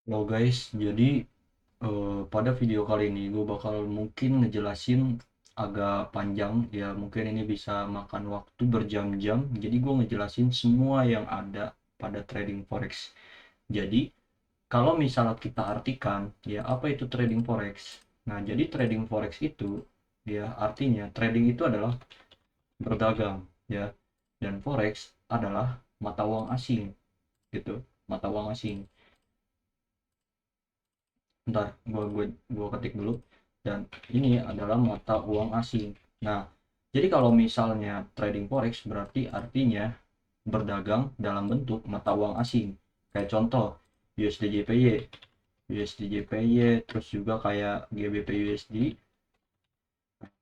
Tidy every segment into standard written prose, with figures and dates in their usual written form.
Halo guys, jadi pada video kali ini gue bakal mungkin ngejelasin agak panjang ya, mungkin ini bisa makan waktu berjam-jam. Jadi gue ngejelasin semua yang ada pada trading forex. Jadi kalau misalnya kita artikan ya apa itu trading forex. Nah, jadi trading forex itu ya artinya trading itu adalah berdagang ya, dan forex adalah mata uang asing gitu, mata uang asing. Ntar gua ketik dulu. Dan ini adalah mata uang asing. Nah, jadi kalau misalnya trading forex berarti artinya berdagang dalam bentuk mata uang asing. Kayak contoh USD JPY, USD JPY, terus juga kayak GBP USD,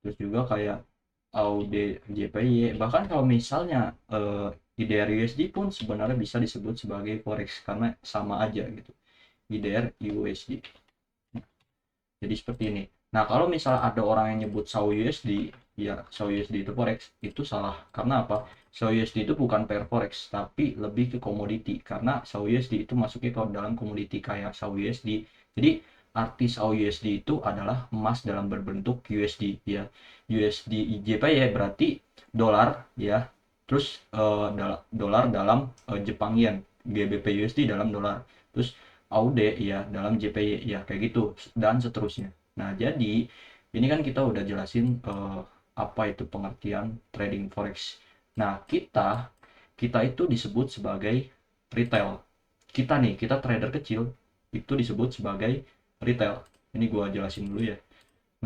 terus juga kayak AUD JPY. Bahkan kalau misalnya IDR USD pun sebenarnya bisa disebut sebagai forex karena sama aja gitu. IDR USD. Jadi seperti ini. Nah, kalau misalnya ada orang yang nyebut SAU USD, ya SAU USD itu forex, itu salah. Karena apa? SAU USD itu bukan pair forex, tapi lebih ke komoditi. Karena SAU USD itu masuknya ke dalam komoditi kayak SAU USD. Jadi arti SAU USD itu adalah emas dalam berbentuk USD ya. USD IJP ya berarti dolar ya. Terus dolar dalam Jepang Yen, GBP USD dalam dolar. Terus AUD ya dalam JPY ya kayak gitu dan seterusnya. Nah, jadi ini kan kita udah jelasin apa itu pengertian trading forex. Nah, kita itu disebut sebagai retail. Kita trader kecil itu disebut sebagai retail. Ini gua jelasin dulu ya.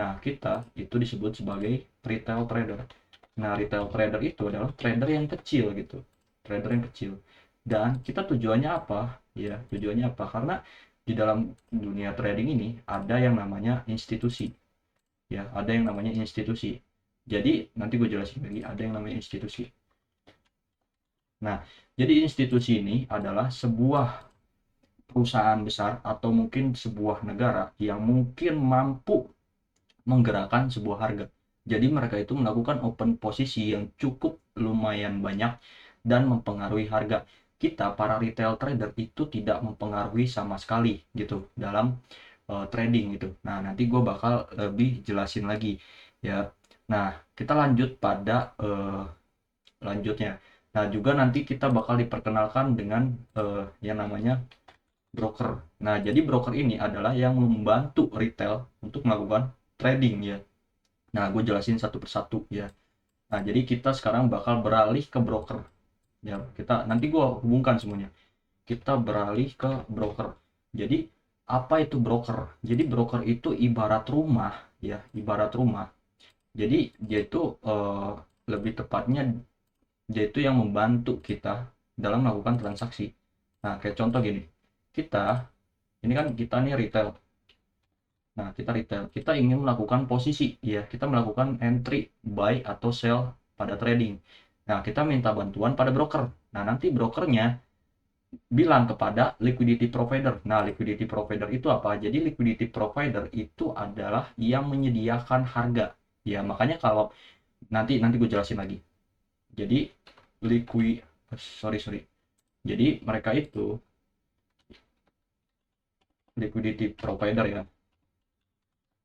Nah, kita itu disebut sebagai retail trader. Nah, retail trader itu adalah trader yang kecil gitu. Trader yang kecil. Dan kita tujuannya apa? Ya, tujuannya apa? Karena di dalam dunia trading ini ada yang namanya institusi. Ya, ada yang namanya institusi. Jadi, nanti gue jelasin lagi, ada yang namanya institusi. Nah, jadi institusi ini adalah sebuah perusahaan besar atau mungkin sebuah negara yang mungkin mampu menggerakkan sebuah harga. Jadi mereka itu melakukan open posisi yang cukup lumayan banyak dan mempengaruhi harga. Kita para retail trader itu tidak mempengaruhi sama sekali gitu dalam trading gitu. Nah, nanti gue bakal lebih jelasin lagi ya. Nah, kita lanjut pada lanjutnya. Nah, juga nanti kita bakal diperkenalkan dengan yang namanya broker. Nah, jadi broker ini adalah yang membantu retail untuk melakukan trading ya. Nah, gue jelasin satu persatu ya. Nah, jadi kita sekarang bakal beralih ke broker. Ya, kita nanti gue hubungkan semuanya. Kita beralih ke broker. Jadi, apa itu broker? Jadi, broker itu ibarat rumah, ya, ibarat rumah. Jadi, dia itu lebih tepatnya dia itu yang membantu kita dalam melakukan transaksi. Nah, kayak contoh gini. Kita, ini kan kita nih retail. Nah, kita retail, kita ingin melakukan posisi, ya, kita melakukan entry, buy, atau sell pada trading. Nah, kita minta bantuan pada broker. Nah, nanti brokernya bilang kepada liquidity provider. Nah, liquidity provider itu apa? Jadi, liquidity provider itu adalah yang menyediakan harga. Ya, makanya kalau nanti nanti gue jelasin lagi. Jadi, liquid, sorry. Jadi, mereka itu liquidity provider ya.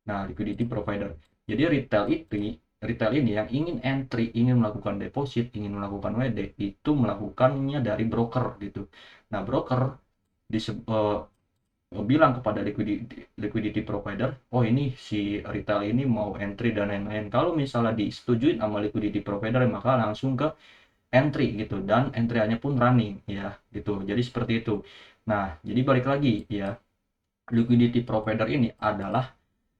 Nah, liquidity provider. Jadi retail ini yang ingin entry, ingin melakukan deposit, ingin melakukan WD itu melakukannya dari broker gitu. Nah, broker bilang kepada liquidity provider, oh ini si retail ini mau entry dan lain-lain. Kalau misalnya disetujuin sama liquidity provider, maka langsung ke entry gitu dan entry-nya pun running ya gitu. Jadi seperti itu. Nah, jadi balik lagi ya, liquidity provider ini adalah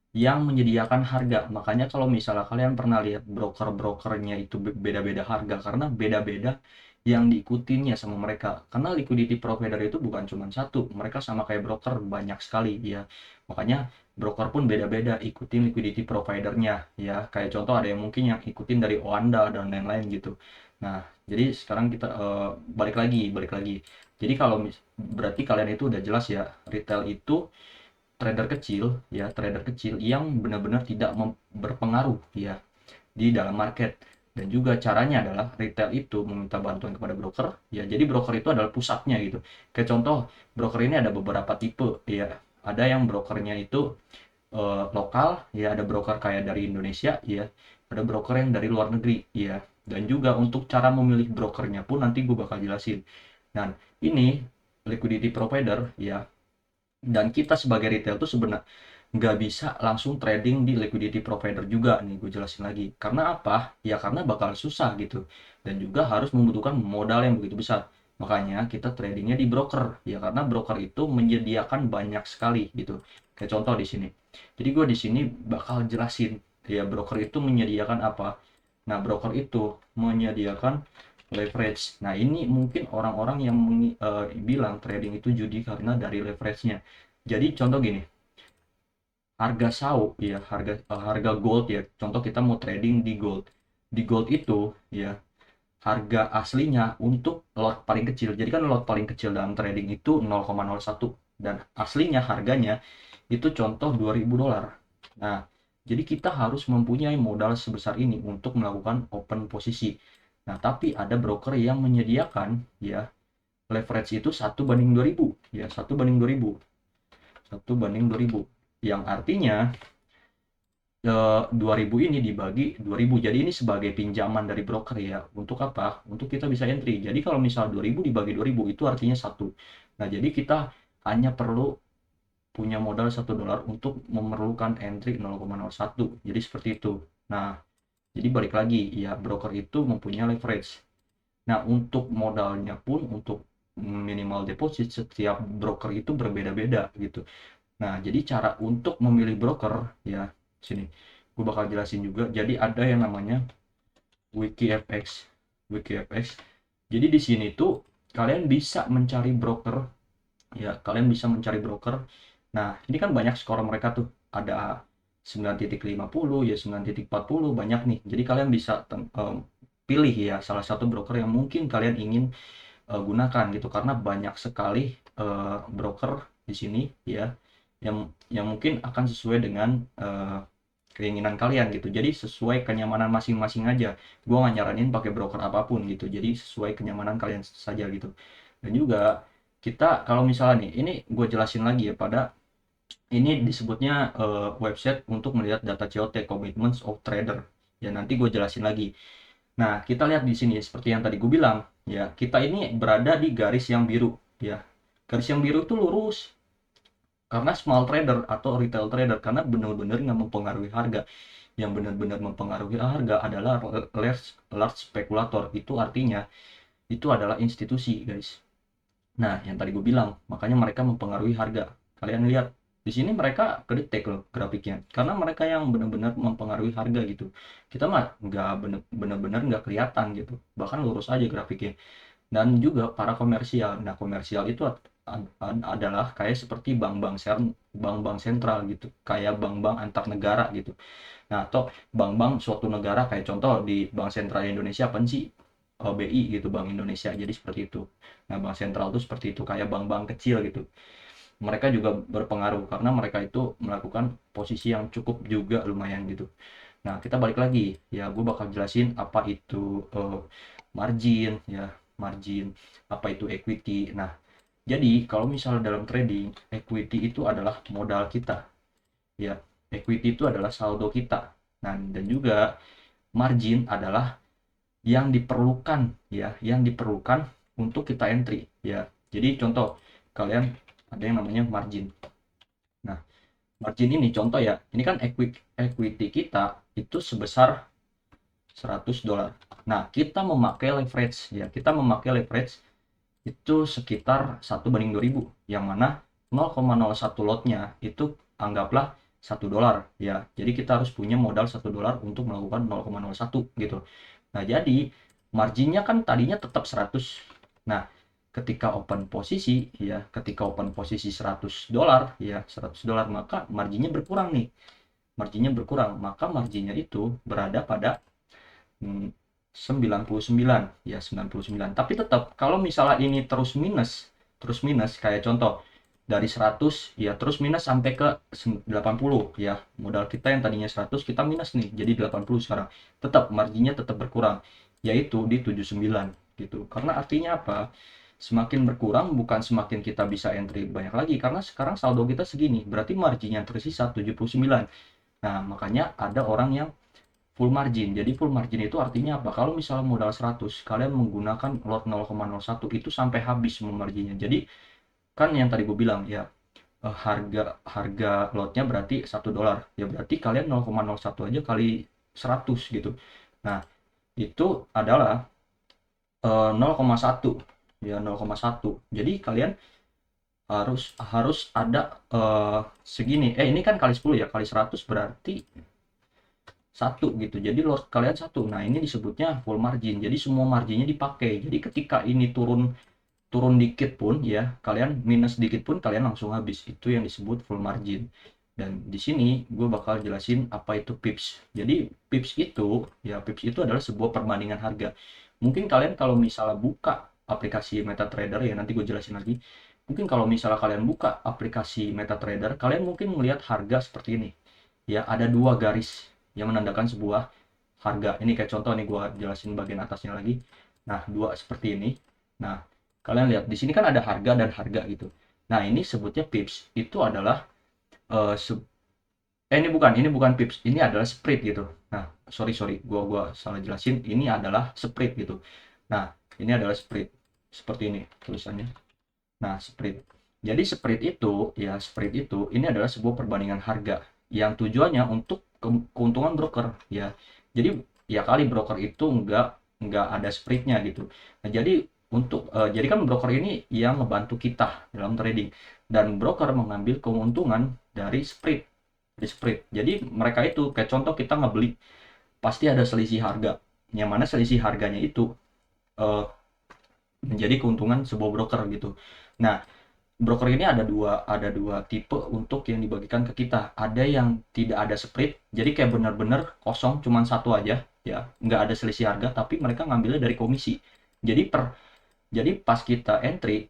yang menyediakan harga. Makanya kalau misalnya kalian pernah lihat broker-brokernya itu beda-beda harga karena beda-beda yang diikutinya sama mereka. Karena liquidity provider itu bukan cuma satu, mereka sama kayak broker banyak sekali ya. Makanya broker pun beda-beda ikutin liquidity providernya ya. Kayak contoh ada yang mungkin yang ikutin dari Oanda dan lain-lain gitu. Nah, jadi sekarang kita balik lagi. Jadi kalau berarti kalian itu udah jelas ya, retail itu trader kecil yang benar-benar tidak berpengaruh ya di dalam market. Dan juga caranya adalah retail itu meminta bantuan kepada broker, ya jadi broker itu adalah pusatnya gitu. Kayak contoh, broker ini ada beberapa tipe, ya ada yang brokernya itu lokal, ya ada broker kayak dari Indonesia, ya ada broker yang dari luar negeri, ya. Dan juga untuk cara memilih brokernya pun nanti gue bakal jelasin. Dan ini liquidity provider, ya, dan kita sebagai retail tuh sebenarnya nggak bisa langsung trading di liquidity provider juga nih, gue jelasin lagi. Karena apa? Ya karena bakal susah gitu. Dan juga harus membutuhkan modal yang begitu besar. Makanya kita tradingnya di broker, ya karena broker itu menyediakan banyak sekali gitu. Kayak contoh di sini. Jadi gue di sini bakal jelasin, ya broker itu menyediakan apa. Nah, broker itu menyediakan leverage. Nah, ini mungkin orang-orang yang bilang trading itu judi karena dari leverage-nya. Jadi contoh gini, harga SAU ya, harga gold ya. Contoh kita mau trading di gold. Di gold itu ya harga aslinya untuk lot paling kecil. Jadi kan lot paling kecil dalam trading itu 0,01 dan aslinya harganya itu contoh 2000 dolar. Nah, jadi kita harus mempunyai modal sebesar ini untuk melakukan open posisi. Nah, tapi ada broker yang menyediakan ya leverage itu 1 banding 2000, ya 1 banding 2000, 1 banding 2000, yang artinya 2000 ini dibagi 2000, jadi ini sebagai pinjaman dari broker ya. Untuk apa? Untuk kita bisa entry. Jadi kalau misal 2000 dibagi 2000 itu artinya 1. Nah, jadi kita hanya perlu punya modal 1 dolar untuk memerlukan entry 0,01. Jadi seperti itu. Nah, jadi balik lagi ya, broker itu mempunyai leverage. Nah, untuk modalnya pun untuk minimal deposit setiap broker itu berbeda-beda gitu. Nah, jadi cara untuk memilih broker ya, sini gue bakal jelasin juga. Jadi ada yang namanya WikiFX. WikiFX. Jadi di sini tuh kalian bisa mencari broker, ya kalian bisa mencari broker. Nah, ini kan banyak skor mereka tuh. Ada 9.50 ya, 9.40 banyak nih. Jadi kalian bisa pilih ya salah satu broker yang mungkin kalian ingin gunakan gitu, karena banyak sekali broker di sini ya yang mungkin akan sesuai dengan keinginan kalian gitu. Jadi sesuai kenyamanan masing-masing aja. Gue nggak nyaranin pakai broker apapun gitu. Jadi sesuai kenyamanan kalian saja gitu. Dan juga kita kalau misalnya nih, ini gue jelasin lagi ya, pada ini disebutnya website untuk melihat data COT, Commitments of Trader. Ya nanti gue jelasin lagi. Nah, kita lihat di sini seperti yang tadi gue bilang, ya kita ini berada di garis yang biru, ya. Garis yang biru itu lurus karena small trader atau retail trader, karena benar-benar nggak mempengaruhi harga. Yang benar-benar mempengaruhi harga adalah large spekulator. Itu artinya itu adalah institusi, guys. Nah, yang tadi gue bilang, makanya mereka mempengaruhi harga. Kalian lihat di sini mereka kedetek loh grafiknya, karena mereka yang benar-benar mempengaruhi harga gitu. Kita mah nggak benar-benar nggak kelihatan gitu, bahkan lurus aja grafiknya. Dan juga para komersial. Nah, komersial itu adalah kayak seperti bank-bank sentral gitu, kayak bank-bank antar negara gitu. Nah, atau bank-bank suatu negara, kayak contoh di Bank Sentral Indonesia apa sih, BI gitu, Bank Indonesia. Jadi seperti itu. Nah, bank sentral itu seperti itu, kayak bank-bank kecil gitu. Mereka juga berpengaruh karena mereka itu melakukan posisi yang cukup juga lumayan gitu. Nah, kita balik lagi ya, gue bakal jelasin apa itu margin ya, margin, apa itu equity. Nah, jadi kalau misalnya dalam trading, equity itu adalah modal kita ya, equity itu adalah saldo kita. Nah, dan juga margin adalah yang diperlukan ya, yang diperlukan untuk kita entry ya. Jadi contoh, kalian ada yang namanya margin. Nah, margin ini contoh ya, ini kan equity kita itu sebesar 100 dolar. Nah, kita memakai leverage ya, kita memakai leverage itu sekitar 1 banding 2000, yang mana 0,01 lotnya itu anggaplah 1 dolar ya. Jadi kita harus punya modal 1 dolar untuk melakukan 0,01 gitu. Nah, jadi marginnya kan tadinya tetap 100. Nah, ketika open posisi ya, ketika open posisi 100 dolar ya, 100 dolar, maka marginnya berkurang nih. Marginnya berkurang, maka marginnya itu berada pada 99 ya, 99. Tapi tetap kalau misalnya ini terus minus kayak contoh dari 100 ya terus minus sampai ke 80 ya, modal kita yang tadinya 100 kita minus nih jadi 80 sekarang, tetap marginnya tetap berkurang yaitu di 79 gitu. Karena artinya apa, semakin berkurang bukan semakin kita bisa entry banyak lagi, karena sekarang saldo kita segini berarti margin yang tersisa 79. Nah makanya ada orang yang full margin. Jadi full margin itu artinya apa, kalau misalnya modal 100 kalian menggunakan lot 0,01 itu sampai habis semua marginnya. Jadi kan yang tadi gue bilang ya, harga harga lotnya berarti $1 ya, berarti kalian 0,01 aja kali 100 gitu. Nah itu adalah 0,1 ya, 0,1. Jadi kalian harus harus ada segini, ini kan kali 10 ya, kali 100 berarti 1 gitu. Jadi lot kalian 1. Nah ini disebutnya full margin, jadi semua marginnya dipakai. Jadi ketika ini turun turun dikit pun ya, kalian minus dikit pun kalian langsung habis. Itu yang disebut full margin. Dan di sini gue bakal jelasin apa itu pips. Jadi pips itu ya, pips itu adalah sebuah perbandingan harga. Mungkin kalian kalau misalnya buka aplikasi MetaTrader ya, nanti gue jelasin lagi. Mungkin kalau misalnya kalian buka aplikasi MetaTrader, kalian mungkin melihat harga seperti ini. Ya, ada dua garis yang menandakan sebuah harga. Ini kayak contoh nih, gue jelasin bagian atasnya lagi. Nah, dua seperti ini. Nah, kalian lihat di sini kan ada harga dan harga gitu. Nah ini sebutnya pips. Itu adalah eh, ini bukan pips, ini adalah spread gitu. Nah sorry gua salah jelasin, ini adalah spread gitu. Nah ini adalah spread seperti ini tulisannya. Nah spread. Jadi spread itu ya, spread itu ini adalah sebuah perbandingan harga yang tujuannya untuk keuntungan broker ya. Jadi ya kali broker itu nggak ada spreadnya gitu. Nah jadi jadi kan broker ini yang membantu kita dalam trading, dan broker mengambil keuntungan dari spread, jadi mereka itu kayak contoh kita ngebeli pasti ada selisih harga, yang mana selisih harganya itu eh, menjadi keuntungan sebuah broker gitu. Nah broker ini ada dua tipe untuk yang dibagikan ke kita. Ada yang tidak ada spread, jadi kayak benar-benar kosong, cuman satu aja ya, nggak ada selisih harga, tapi mereka ngambilnya dari komisi. Jadi pas kita entry,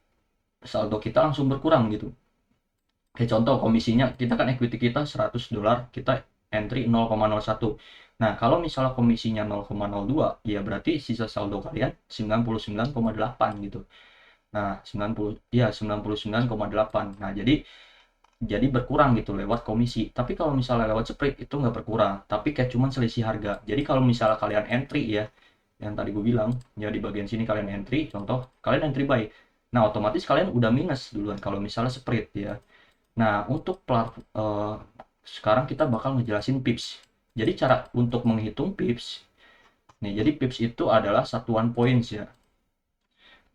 saldo kita langsung berkurang gitu. Kayak contoh komisinya, kita kan equity kita $100, kita entry 0,01. Nah kalau misalnya komisinya 0,02 ya berarti sisa saldo kalian 99,8 gitu. Nah 90 ya 99,8. Nah jadi berkurang gitu lewat komisi. Tapi kalau misalnya lewat spread itu nggak berkurang, tapi kayak cuman selisih harga. Jadi kalau misalnya kalian entry ya, yang tadi gue bilang ya, di bagian sini kalian entry, contoh kalian entry buy, nah otomatis kalian udah minus duluan kalau misalnya spread ya. Nah untuk sekarang kita bakal ngejelasin pips. Jadi cara untuk menghitung pips nih, jadi pips itu adalah satuan points ya.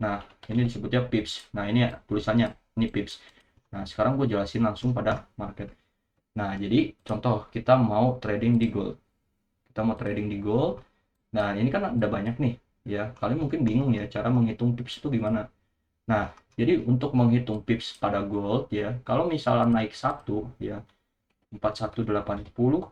Nah ini disebutnya pips. Nah ini ya tulisannya, ini pips. Nah sekarang gue jelasin langsung pada market. Nah jadi contoh kita mau trading di gold, kita mau trading di gold. Nah ini kan ada banyak nih ya, kalian mungkin bingung ya cara menghitung pips itu gimana. Nah jadi untuk menghitung pips pada gold ya, kalau misalnya naik satu ya, 4180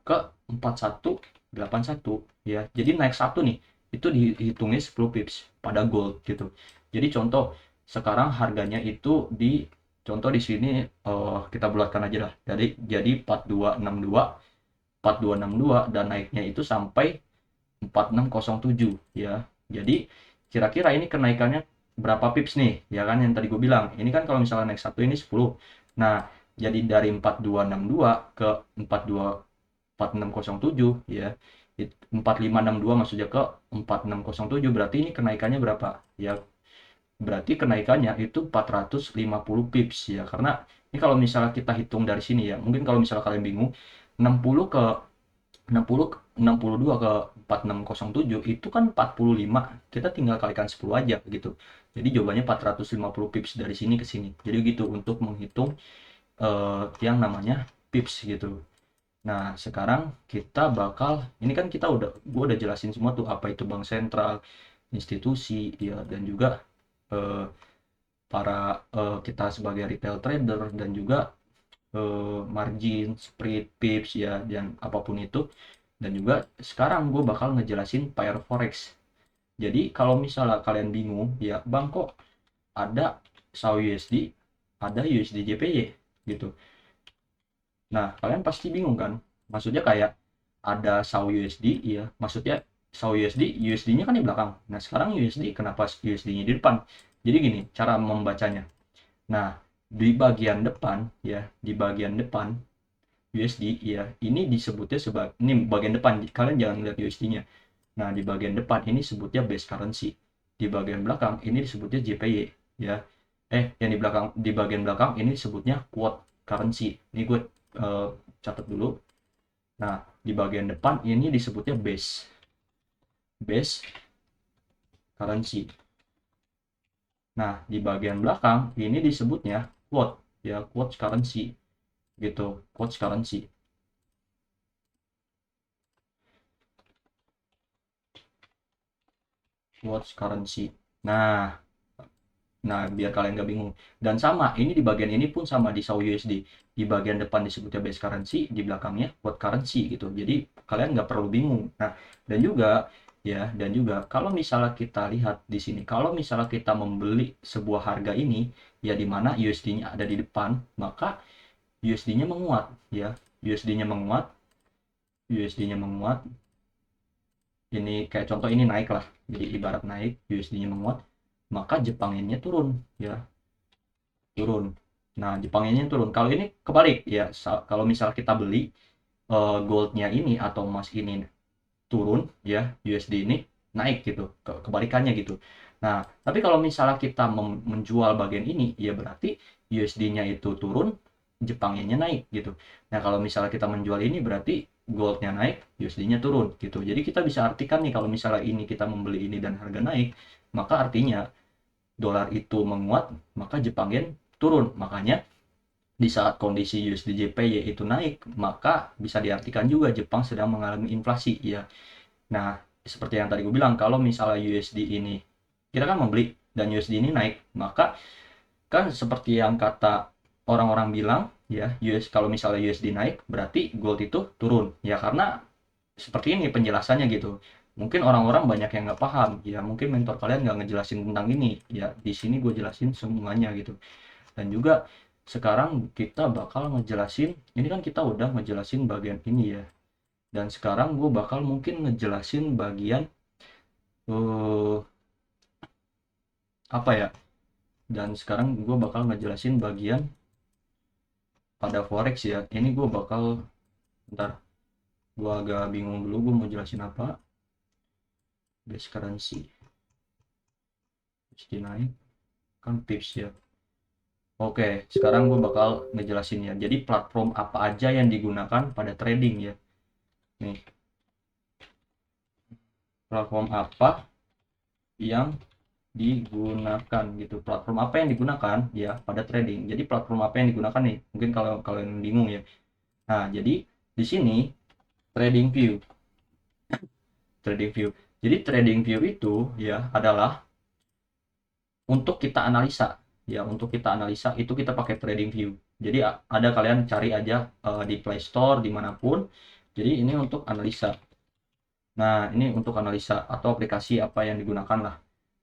ke 4181 ya, jadi naik satu nih, itu dihitungnya 10 pips pada gold gitu. Jadi contoh sekarang harganya itu di, contoh di sini kita bulatkan aja lah, jadi 4262 dan naiknya itu sampai 4607 ya. Jadi kira-kira ini kenaikannya berapa pips nih ya, kan yang tadi gue bilang ini kan kalau misalnya naik satu ini 10. Nah jadi dari 4262 ke 4607 ya, 4562 maksudnya ke 4607, berarti ini kenaikannya berapa ya, berarti kenaikannya itu 450 pips ya. Karena ini kalau misalnya kita hitung dari sini ya, mungkin kalau misalnya kalian bingung, 60 ke 62 ke 4607 itu kan 45, kita tinggal kalikan 10 aja gitu. Jadi jawabannya 450 pips dari sini ke sini. Jadi gitu untuk menghitung yang namanya pips gitu. Nah sekarang kita bakal, ini kan gue udah jelasin semua tuh apa itu bank sentral, institusi ya, dan juga eh, kita sebagai retail trader, dan juga margin, spread, pips ya, dan apapun itu. Dan juga sekarang gue bakal ngejelasin pair forex. Jadi kalau misalnya kalian bingung ya, bang kok ada SAUD, ada USD JPY gitu. Nah, kalian pasti bingung kan? Maksudnya kayak ada SAW USD, ya. Maksudnya SAW USD, USD-nya kan di belakang. Nah, sekarang USD, kenapa USD-nya di depan? Jadi gini, cara membacanya. Nah, di bagian depan, ya, di bagian depan USD, ya, ini disebutnya sebagai, ini bagian depan, kalian jangan lihat USD-nya. Nah, di bagian depan ini sebutnya base currency. Di bagian belakang ini disebutnya JPY, ya. Yang di bagian belakang ini disebutnya quote currency. Ini gue catat dulu. Nah, di bagian depan ini disebutnya base currency. Nah, di bagian belakang ini disebutnya quote, ya, quote currency gitu, quote currency. Quote currency. Nah, biar kalian gak bingung. Dan sama, ini di bagian ini pun sama di SAW USD. Di bagian depan disebutnya base currency, di belakangnya quote currency gitu. Jadi kalian nggak perlu bingung. Nah, dan juga kalau misalnya kita lihat di sini, kalau misalnya kita membeli sebuah harga ini, ya di mana USD-nya ada di depan, maka USD-nya menguat, ya. USD-nya menguat, USD-nya menguat. Ini kayak contoh ini naik lah. Jadi ibarat naik, USD-nya menguat, maka Jepang yen-nya turun, ya. Turun. Nah, Jepang yen turun. Kalau ini kebalik ya. Kalau misal kita beli goldnya ini atau emas ini turun, ya, USD ini naik gitu. Kebalikannya gitu. Nah, tapi kalau misalnya kita menjual bagian ini, ya berarti USD-nya itu turun, Jepang yen-nya naik gitu. Nah, kalau misalnya kita menjual ini berarti goldnya naik, USD-nya turun gitu. Jadi kita bisa artikan nih, kalau misalnya ini kita membeli ini dan harga naik, maka artinya dolar itu menguat, maka Jepang yen turun. Makanya di saat kondisi USD JPY itu naik, maka bisa diartikan juga Jepang sedang mengalami inflasi, ya. Nah, seperti yang tadi gue bilang, kalau misalnya USD ini kita kan membeli dan USD ini naik, maka kan seperti yang kata orang-orang bilang, ya, kalau misalnya USD naik berarti gold itu turun, ya, karena seperti ini penjelasannya gitu. Mungkin orang-orang banyak yang nggak paham, ya, mungkin mentor kalian nggak ngejelasin tentang ini, ya, di sini gue jelasin semuanya gitu. Dan juga sekarang kita bakal ngejelasin, ini kan kita udah ngejelasin bagian ini, ya, dan sekarang gue bakal mungkin ngejelasin bagian apa ya, dan sekarang gue bakal ngejelasin bagian pada forex, ya. Ini gue bakal, ntar gue agak bingung dulu gue mau jelasin apa. Base currency pasti naik kan pips, ya. Oke, sekarang gue bakal ngejelasinnya. Jadi platform apa aja yang digunakan pada trading, ya. Nih, platform apa yang digunakan gitu. Platform apa yang digunakan, ya, pada trading. Jadi platform apa yang digunakan nih? Mungkin kalau kalian bingung, ya. Nah, jadi di sini trading view. Trading view. Jadi trading view itu, ya, adalah untuk kita analisa, ya, untuk kita analisa itu kita pakai trading view. Jadi ada, kalian cari aja di Play Store dimanapun. Jadi ini untuk analisa. Nah, ini untuk analisa atau aplikasi apa yang digunakan lah.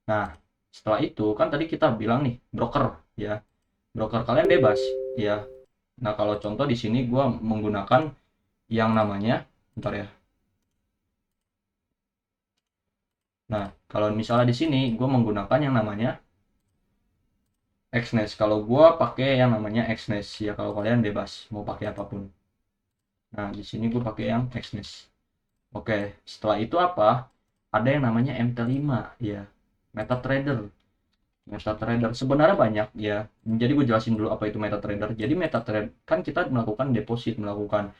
Nah, setelah itu kan tadi kita bilang nih broker, ya. Broker kalian bebas, ya. Nah, kalau contoh di sini gue menggunakan yang namanya, bentar ya. Nah, kalau misalnya di sini gue menggunakan yang namanya Exness. Kalau gue pakai yang namanya Exness, ya, kalau kalian bebas mau pakai apapun. Nah, di sini gue pakai yang Exness. Oke, setelah itu apa? Ada yang namanya MT5, ya. MetaTrader. MetaTrader sebenarnya banyak, ya. Jadi gue jelasin dulu apa itu MetaTrader. Jadi MetaTrader kan kita melakukan deposit, melakukan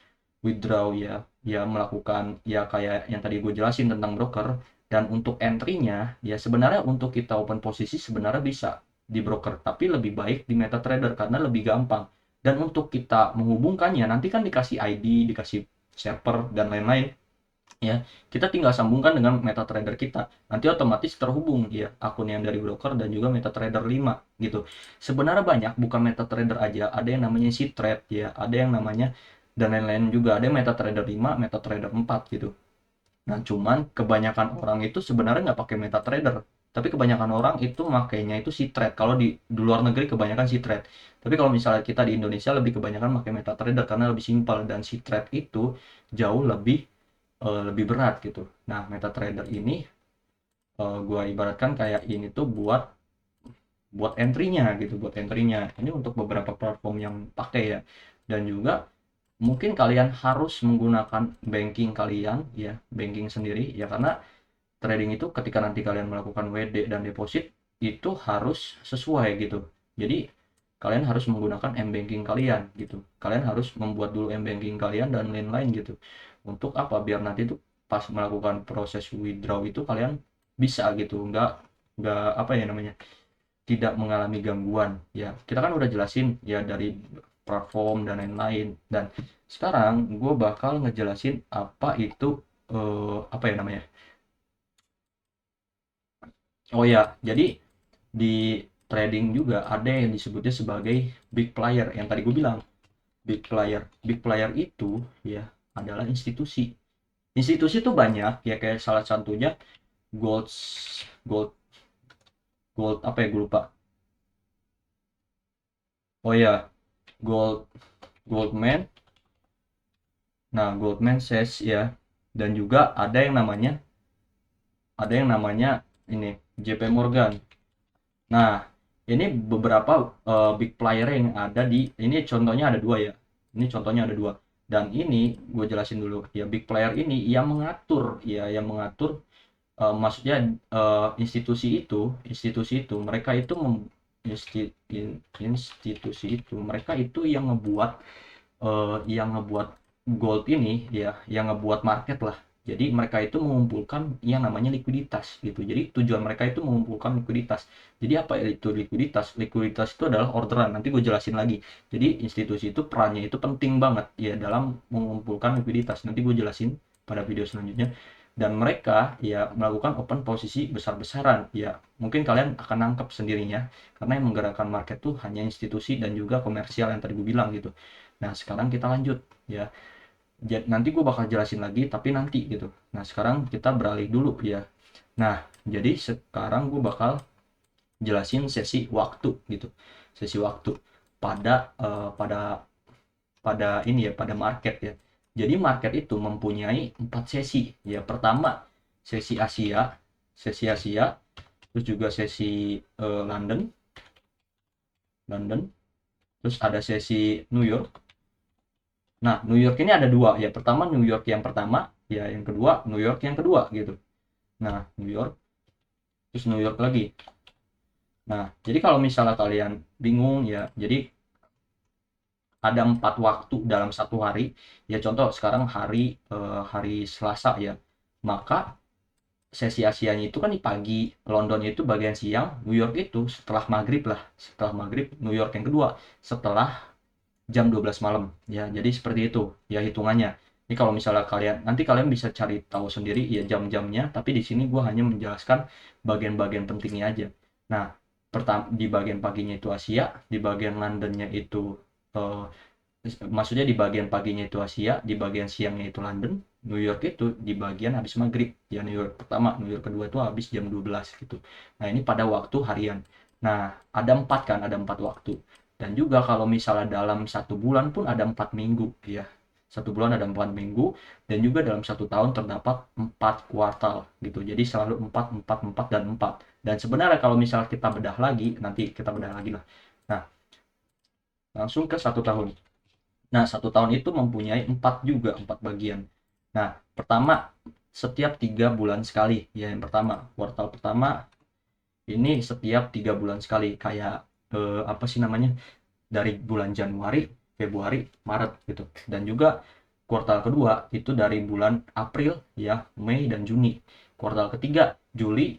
withdraw, ya. Ya, melakukan, ya, kayak yang tadi gue jelasin tentang broker. Dan untuk entry-nya, ya, sebenarnya untuk kita open posisi sebenarnya bisa di broker, tapi lebih baik di MetaTrader karena lebih gampang. Dan untuk kita menghubungkannya nanti kan dikasih ID, dikasih server dan lain-lain, ya. Kita tinggal sambungkan dengan MetaTrader kita, nanti otomatis terhubung, ya, akun yang dari broker dan juga MetaTrader 5 gitu. Sebenarnya banyak, bukan MetaTrader aja, ada yang namanya Ctrade, ya, ada yang namanya, dan lain-lain juga, ada MetaTrader 5, MetaTrader 4 gitu. Nah, cuman kebanyakan orang itu sebenarnya nggak pakai MetaTrader, Tapi kebanyakan orang itu makainya itu si trade. Kalau di luar negeri kebanyakan si trade. Tapi kalau misalnya kita di Indonesia lebih kebanyakan pakai MetaTrader karena lebih simpel, dan si trade itu jauh lebih berat gitu. Nah, MetaTrader ini gua ibaratkan kayak ini tuh buat buat entry-nya gitu, buat entry-nya. Ini untuk beberapa platform yang pakai ya. Dan juga mungkin kalian harus menggunakan banking kalian ya, banking sendiri ya, karena trading itu ketika nanti kalian melakukan WD dan deposit itu harus sesuai gitu. Jadi kalian harus menggunakan m-banking kalian gitu. Kalian harus membuat dulu m-banking kalian dan lain-lain gitu. Untuk apa? Biar nanti tuh pas melakukan proses withdraw itu kalian bisa gitu, nggak apa ya namanya, tidak mengalami gangguan ya. Kita kan udah jelasin ya dari platform dan lain-lain, dan sekarang gue bakal ngejelasin apa itu apa ya namanya. Oh ya, jadi di trading juga ada yang disebutnya sebagai big player. Yang tadi gue bilang big player itu ya adalah institusi. Institusi itu banyak ya, kayak salah satunya gold gold gold apa ya, gue lupa. Oh ya, gold Goldman. Nah, Goldman Sachs ya, dan juga ada yang namanya ini JP Morgan. Nah, ini beberapa big player yang ada di ini, contohnya ada dua ya. Ini contohnya ada dua. Dan ini gue jelasin dulu ya, big player ini yang mengatur maksudnya institusi itu mereka itu institusi itu mereka itu yang ngebuat gold ini ya, yang ngebuat market lah. Jadi mereka itu mengumpulkan yang namanya likuiditas gitu. Jadi tujuan mereka itu mengumpulkan likuiditas. Jadi apa itu likuiditas? Likuiditas itu adalah orderan. Nanti gue jelasin lagi. Jadi institusi itu perannya itu penting banget ya dalam mengumpulkan likuiditas. Nanti gue jelasin pada video selanjutnya. Dan mereka ya melakukan open posisi besar-besaran. Ya mungkin kalian akan nangkep sendirinya, karena yang menggerakkan market tuh hanya institusi dan juga komersial yang tadi gue bilang gitu. Nah, sekarang kita lanjut ya. Nanti gue bakal jelasin lagi, tapi nanti gitu. Nah, sekarang kita beralih dulu ya. Nah, jadi sekarang gue bakal jelasin sesi waktu gitu. Sesi waktu pada pada ini ya, pada market ya. Jadi market itu mempunyai 4 sesi ya. Pertama, sesi Asia, terus juga sesi London, London, terus ada sesi New York. Nah, New York ini ada dua ya. Pertama New York yang pertama, ya yang kedua New York yang kedua gitu. Nah, New York, terus New York lagi. Nah, jadi kalau misalnya kalian bingung ya, jadi ada 4 waktu dalam satu hari. Ya contoh sekarang hari Selasa ya. Maka sesi Asianya itu kan di pagi, Londonnya itu bagian siang, New York itu setelah maghrib lah. Setelah maghrib, New York yang kedua setelah jam 12 malam ya. Jadi seperti itu ya hitungannya. Ini kalau misalnya kalian bisa cari tahu sendiri ya jam-jamnya, tapi di sini gue hanya menjelaskan bagian-bagian pentingnya aja. Nah, pertama di bagian paginya itu Asia, di bagian Londonnya itu eh, maksudnya di bagian paginya itu Asia, di bagian siangnya itu London. New York itu di bagian habis maghrib ya. New York pertama, New York kedua itu habis jam 12 gitu. Nah, ini pada waktu harian. Nah, ada empat waktu. Dan juga kalau misalnya dalam satu bulan pun ada 4 minggu ya. Satu bulan ada 4 minggu, dan juga dalam satu tahun terdapat 4 kuartal gitu. Jadi selalu 4, 4, 4, dan 4. Dan sebenarnya kalau misalnya kita bedah lagi, nanti kita bedah lagi lah. Nah, langsung ke satu tahun. Nah, satu tahun itu mempunyai 4 bagian. Nah, pertama, setiap 3 bulan sekali ya. Yang pertama, kuartal pertama ini setiap 3 bulan sekali, kayak apa sih namanya, dari bulan Januari, Februari, Maret gitu. Dan juga kuartal kedua itu dari bulan April ya, Mei dan Juni. Kuartal ketiga Juli,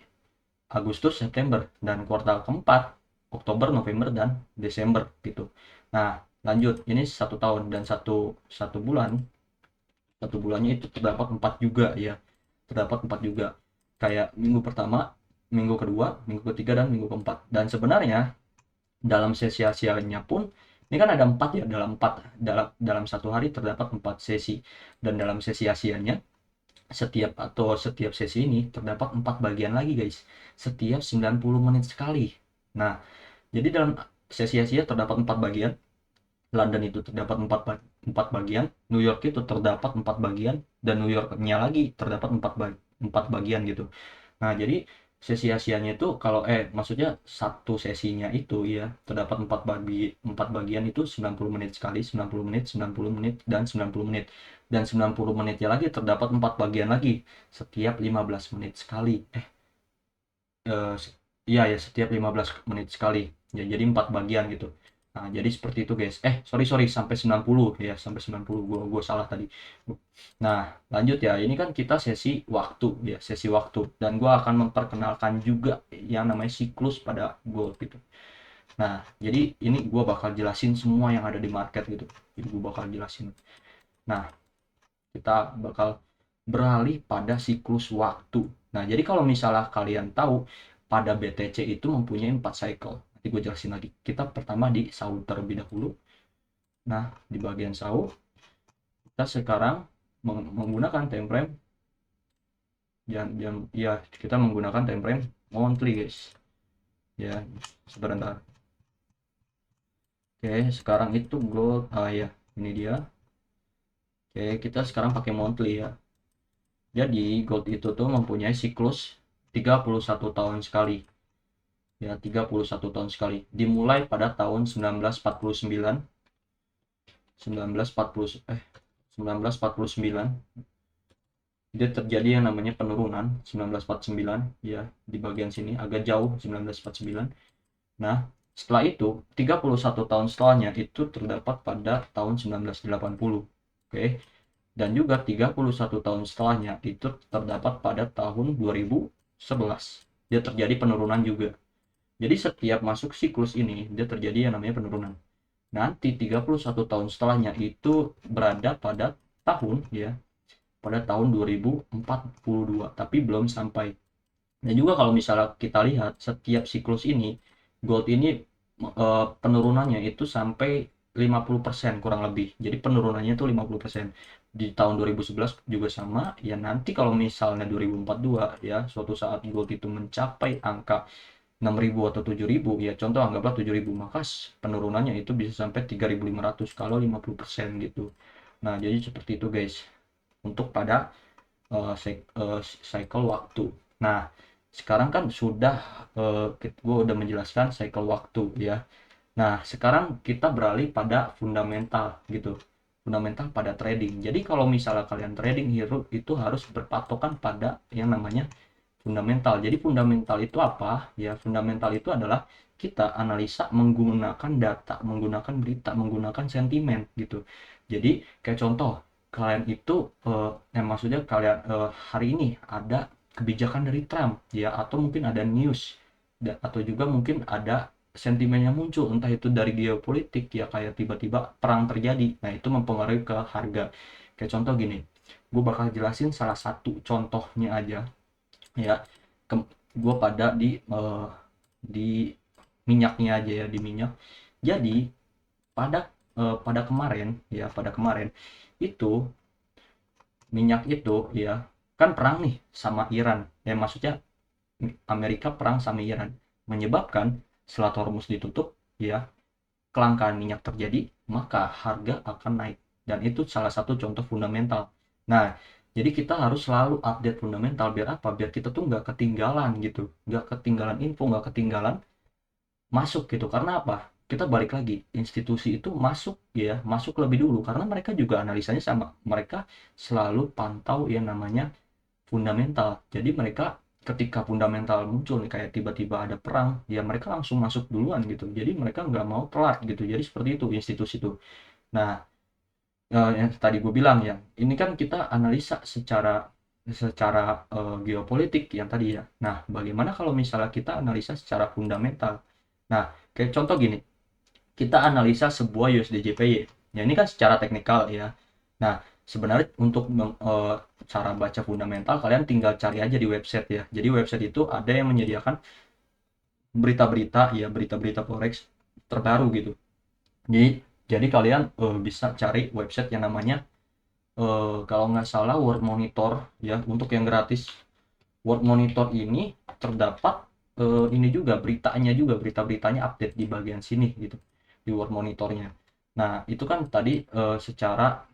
Agustus, September, dan kuartal keempat Oktober, November, dan Desember gitu. Nah, lanjut, ini satu tahun, dan satu bulan, satu bulannya itu terdapat 4 juga ya. Terdapat 4 juga, kayak minggu pertama, minggu kedua, minggu ketiga, dan minggu keempat. Dan sebenarnya dalam sesi Asianya pun ini kan ada 4 ya, dalam satu hari terdapat 4 sesi. Dan dalam sesi Asianya setiap sesi ini terdapat 4 bagian lagi guys, setiap 90 menit sekali. Nah, jadi dalam sesi Asia terdapat 4 bagian, London itu terdapat 4 bagian, New York itu terdapat 4 bagian, dan New Yorknya lagi terdapat 4 bagian gitu. Nah, jadi sesi Asianya itu kalau maksudnya satu sesinya itu ya terdapat 4 bagian itu 90 menit sekali, 90 menit, 90 menit, dan 90 menit. Dan 90 menitnya lagi terdapat 4 bagian lagi setiap 15 menit sekali. Eh, iya ya, setiap 15 menit sekali. Ya, jadi 4 bagian gitu. Nah, jadi seperti itu guys. Sorry, sampai 90 ya, sampai 90. Gua salah tadi. Nah, lanjut ya. Ini kan kita sesi waktu ya, sesi waktu. Dan gua akan memperkenalkan juga yang namanya siklus pada gold gitu. Nah, jadi ini gua bakal jelasin semua yang ada di market gitu. Jadi gua bakal jelasin. Nah, kita bakal beralih pada siklus waktu. Nah, jadi kalau misalnya kalian tahu pada BTC itu mempunyai 4 cycle. Nanti gue jelasin lagi. Kita pertama di sahur terlebih dahulu. Nah, di bagian sahur kita sekarang menggunakan time frame jam ya, kita menggunakan time frame monthly guys. Ya, sebentar. Oke, sekarang itu gold. Ya, ini dia. Oke, kita sekarang pakai monthly ya. Jadi gold itu tuh mempunyai siklus 31 tahun sekali. Ya, 31 tahun sekali. Dimulai pada tahun 1949. 1949 dia terjadi yang namanya penurunan 1949 ya, di bagian sini agak jauh 1949. Nah, setelah itu 31 tahun setelahnya itu terdapat pada tahun 1980. Oke. Dan juga 31 tahun setelahnya itu terdapat pada tahun 2011. Dia terjadi penurunan juga. Jadi setiap masuk siklus ini dia terjadi yang namanya penurunan. Nanti 31 tahun setelahnya itu berada pada tahun ya, pada tahun 2042, tapi belum sampai. Dan juga kalau misalnya kita lihat setiap siklus ini, gold ini penurunannya itu sampai 50% kurang lebih. Jadi penurunannya itu 50%. Di tahun 2011 juga sama. Ya, nanti kalau misalnya 2042 ya, suatu saat gold itu mencapai angka 6.000 atau 7.000 ya, contoh anggaplah 7.000, maka penurunannya itu bisa sampai 3.500 kalau 50% gitu. Nah, jadi seperti itu guys untuk pada cycle waktu. Nah, sekarang kan sudah gue udah menjelaskan cycle waktu ya. Nah, sekarang kita beralih pada fundamental gitu. Fundamental pada trading. Jadi kalau misalnya kalian trading hero itu harus berpatokan pada yang namanya fundamental. Jadi fundamental itu apa? Ya, fundamental itu adalah kita analisa menggunakan data, menggunakan berita, menggunakan sentimen gitu. Jadi kayak contoh, kalian itu maksudnya kalian hari ini ada kebijakan dari Trump ya, atau mungkin ada news atau juga mungkin ada sentimen yang muncul, entah itu dari geopolitik ya, kayak tiba-tiba perang terjadi. Nah, itu mempengaruhi ke harga. Kayak contoh gini, gue bakal jelasin salah satu contohnya aja ya. Gue pada di minyaknya aja ya, di minyak. Jadi pada pada kemarin ya, pada kemarin itu minyak itu ya, kan perang nih sama Iran ya, maksudnya Amerika perang sama Iran, menyebabkan Selat Hormuz ditutup ya, kelangkaan minyak terjadi, maka harga akan naik. Dan itu salah satu contoh fundamental. Nah, jadi kita harus selalu update fundamental, biar apa? Biar kita tuh nggak ketinggalan gitu, nggak ketinggalan info, nggak ketinggalan masuk gitu. Karena apa? Kita balik lagi, institusi itu masuk ya, masuk lebih dulu karena mereka juga analisanya sama, mereka selalu pantau yang namanya fundamental. Jadi mereka ketika fundamental muncul nih, kayak tiba-tiba ada perang ya, mereka langsung masuk duluan gitu. Jadi mereka nggak mau telat gitu. Jadi seperti itu institusi itu. Nah, yang tadi gue bilang ya, ini kan kita analisa secara secara geopolitik yang tadi ya. Nah, bagaimana kalau misalnya kita analisa secara fundamental? Nah, kayak contoh gini, kita analisa sebuah USD/JPY. Ya, ini kan secara teknikal ya. Nah, sebenarnya untuk cara baca fundamental kalian tinggal cari aja di website ya. Jadi website itu ada yang menyediakan berita-berita ya, berita-berita forex terbaru gitu. Jadi kalian bisa cari website yang namanya kalau nggak salah World Monitor ya, untuk yang gratis World Monitor ini terdapat ini juga beritanya juga, berita-beritanya update di bagian sini gitu, di World Monitornya. Nah itu kan tadi secara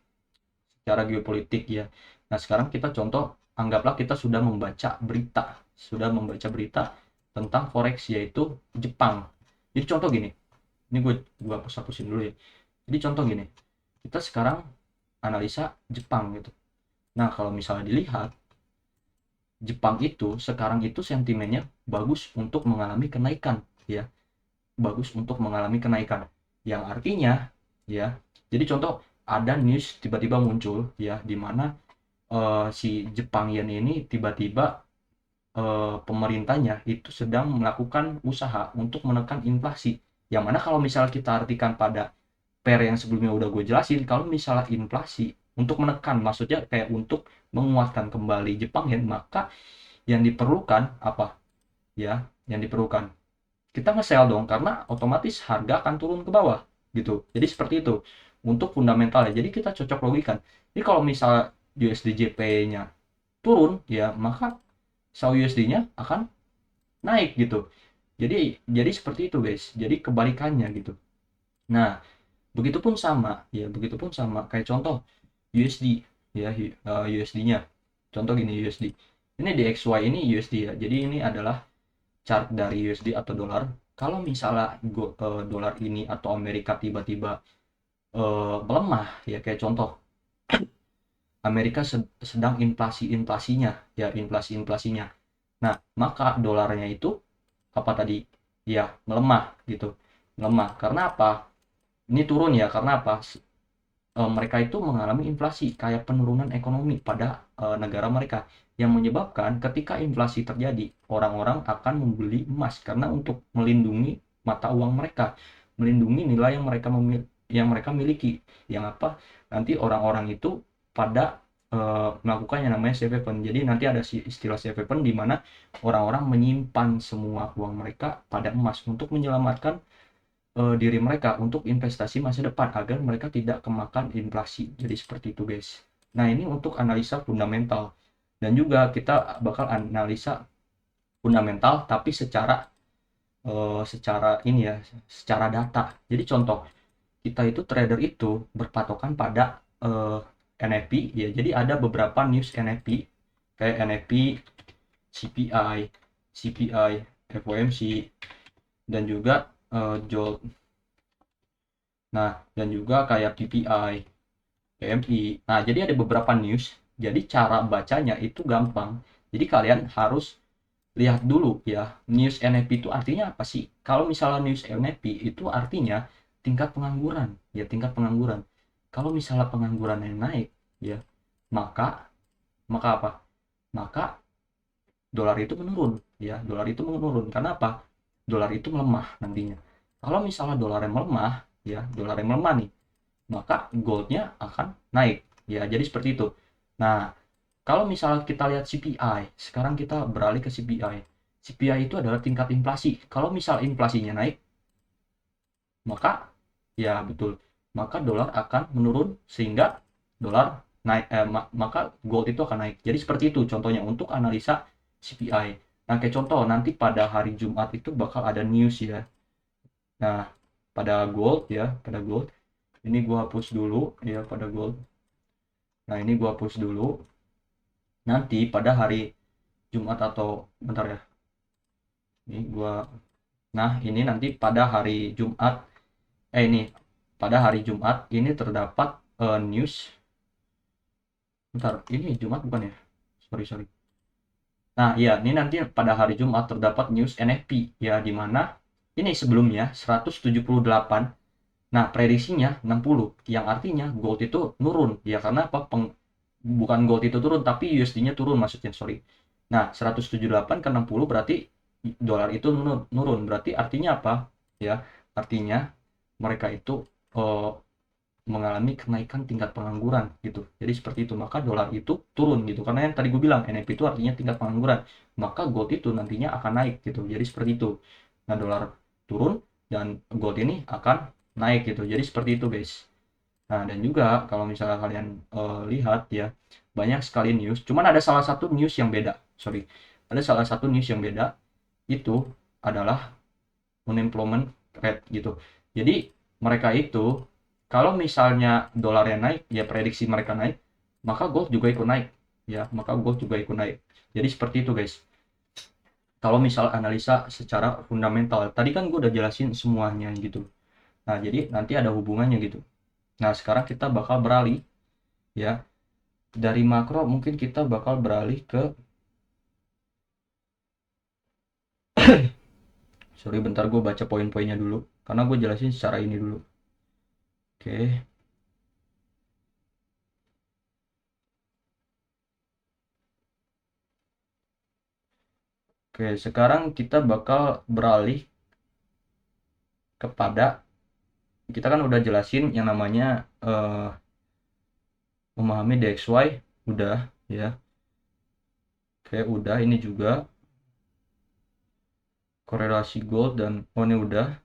geopolitik ya. Nah sekarang kita contoh, anggaplah kita sudah membaca berita tentang forex, yaitu Jepang. Jadi contoh gini, ini gue hapus-hapusin dulu ya. Jadi contoh gini, kita sekarang analisa Jepang gitu. Nah kalau misalnya dilihat, Jepang itu sekarang itu sentimennya bagus untuk mengalami kenaikan ya, bagus untuk mengalami kenaikan, yang artinya ya, jadi contoh ada news tiba-tiba muncul ya, di mana si Jepang Yen ini tiba-tiba pemerintahnya itu sedang melakukan usaha untuk menekan inflasi, yang mana kalau misalnya kita artikan pada pair yang sebelumnya udah gue jelasin, kalau misalnya inflasi untuk menekan, maksudnya kayak untuk menguatkan kembali Jepang Yen, maka yang diperlukan apa ya, yang diperlukan kita nge-sell dong, karena otomatis harga akan turun ke bawah gitu. Jadi seperti itu untuk fundamentalnya. Jadi kita cocok logikan, jadi kalau misal USD-JP-nya turun ya, maka SAU USD-nya akan naik gitu. Jadi seperti itu guys, jadi kebalikannya gitu. Nah begitupun sama kayak contoh USD ya, USD-nya contoh gini, USD ini di XY ini USD ya, jadi ini adalah chart dari USD atau dolar. Kalau misalnya dolar ini atau Amerika tiba-tiba melemah ya, kayak contoh Amerika sedang inflasinya ya, inflasinya. Nah maka dolarnya itu apa tadi ya, melemah gitu, melemah karena apa, ini turun ya karena apa, mereka itu mengalami inflasi, kayak penurunan ekonomi pada negara mereka, yang menyebabkan ketika inflasi terjadi, orang-orang akan membeli emas karena untuk melindungi mata uang mereka, melindungi nilai yang mereka miliki, yang apa, nanti orang-orang itu pada melakukan yang namanya safe haven. Jadi nanti ada istilah safe haven di mana orang-orang menyimpan semua uang mereka pada emas untuk menyelamatkan diri mereka untuk investasi masa depan, agar mereka tidak kemakan inflasi. Jadi seperti itu guys. Nah ini untuk analisa fundamental, dan juga kita bakal analisa fundamental tapi secara ini ya, secara data. Jadi contoh, kita itu trader itu berpatokan pada NFP ya. Jadi ada beberapa news NFP kayak NFP, CPI, FOMC, dan juga JOLT. Nah, dan juga kayak PPI, PMI. Nah, jadi ada beberapa news. Jadi cara bacanya itu gampang. Jadi kalian harus lihat dulu ya, news NFP itu artinya apa sih? Kalau misalnya news NFP itu artinya tingkat pengangguran, ya tingkat pengangguran. Kalau misalnya pengangguran yang naik, ya, maka maka apa? Maka dolar itu menurun, ya, dolar itu menurun. Karena apa? Dolar itu melemah nantinya. Kalau misalnya dolar yang melemah, ya, dolar yang melemah nih, maka goldnya akan naik ya, jadi seperti itu. Nah kalau misalnya kita lihat CPI, sekarang kita beralih ke CPI. CPI itu adalah tingkat inflasi. Kalau misal inflasinya naik, maka ya betul, maka dolar akan menurun, sehingga dolar naik, maka gold itu akan naik. Jadi seperti itu contohnya untuk analisa CPI. Nah kayak contoh nanti pada hari Jumat itu bakal ada news ya. Nah pada gold ya, pada gold ini gua hapus dulu ya, pada gold. Nah ini gua hapus dulu. Nanti pada hari Jumat atau bentar ya. Nah, ini nanti pada hari Jumat, ini pada hari Jumat ini terdapat news. Bentar, ini Jumat bukan ya? Sorry, sorry. Nah, iya, ini nanti pada hari Jumat terdapat news NFP ya, di mana ini sebelumnya 178. Nah, prediksinya 60, yang artinya gold itu nurun ya, karena apa? Bukan gold itu turun tapi USD-nya turun maksudnya, sorry. Nah 178 ke 60 berarti dolar itu nurun, berarti artinya apa ya, artinya mereka itu eh, mengalami kenaikan tingkat pengangguran gitu. Jadi seperti itu, maka dolar itu turun gitu, karena yang tadi gue bilang NFP itu artinya tingkat pengangguran, maka gold itu nantinya akan naik gitu. Jadi seperti itu. Nah dolar turun dan gold ini akan naik gitu, jadi seperti itu guys. Nah, dan juga kalau misalnya kalian lihat ya, banyak sekali news. Cuman ada salah satu news yang beda. Sorry, ada salah satu news yang beda itu adalah unemployment rate gitu. Jadi mereka itu kalau misalnya dolarnya naik, ya prediksi mereka naik, maka gold juga ikut naik. Ya, maka gold juga ikut naik. Jadi seperti itu, guys. Kalau misal analisa secara fundamental, tadi kan gue udah jelasin semuanya gitu. Nah, jadi nanti ada hubungannya gitu. Nah, sekarang kita bakal beralih ya. Dari makro mungkin kita bakal beralih ke sorry bentar gue baca poin-poinnya dulu karena gue jelasin secara ini dulu. Oke. Oke, sekarang kita bakal beralih kepada kita kan udah jelasin yang namanya memahami DXY udah ya. Oke, udah ini juga korelasi gold dan oh ini udah.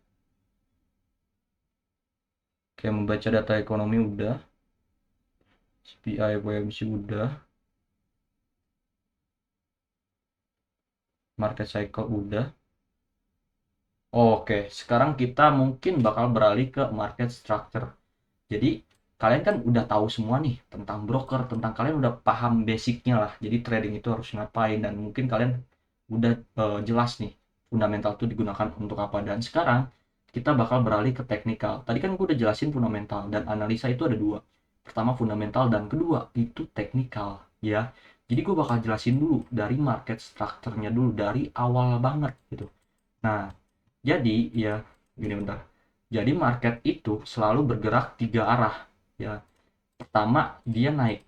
Oke, membaca data ekonomi udah. CPI FOMC udah. Market cycle udah. Oke, sekarang kita mungkin bakal beralih ke market structure. Jadi kalian kan udah tahu semua nih tentang broker, tentang kalian udah paham basicnya lah. Jadi trading itu harus ngapain dan mungkin kalian udah jelas nih fundamental itu digunakan untuk apa. Dan sekarang kita bakal beralih ke teknikal. Tadi kan gue udah jelasin fundamental dan analisa itu ada dua. Pertama fundamental dan kedua itu teknikal ya. Jadi gue bakal jelasin dulu dari market structure-nya dulu dari awal banget gitu. Nah, jadi ya gini bentar. Jadi market itu selalu bergerak tiga arah ya. Pertama dia naik.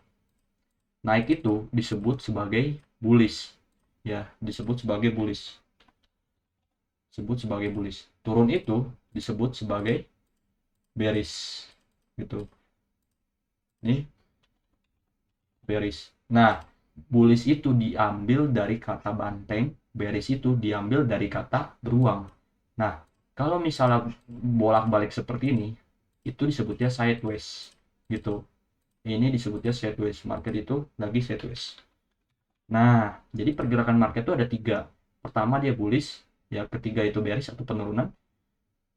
Naik itu disebut sebagai bullish ya, disebut sebagai bullish. Disebut sebagai bullish. Turun itu disebut sebagai bearish gitu. Ini bearish. Nah, bullish itu diambil dari kata banteng, bearish itu diambil dari kata beruang. Nah, kalau misalnya bolak-balik seperti ini, itu disebutnya sideways gitu. Ini disebutnya sideways. Market itu lagi sideways. Nah, jadi pergerakan market itu ada tiga. Pertama dia bullish, ya ketiga itu bearish atau penurunan.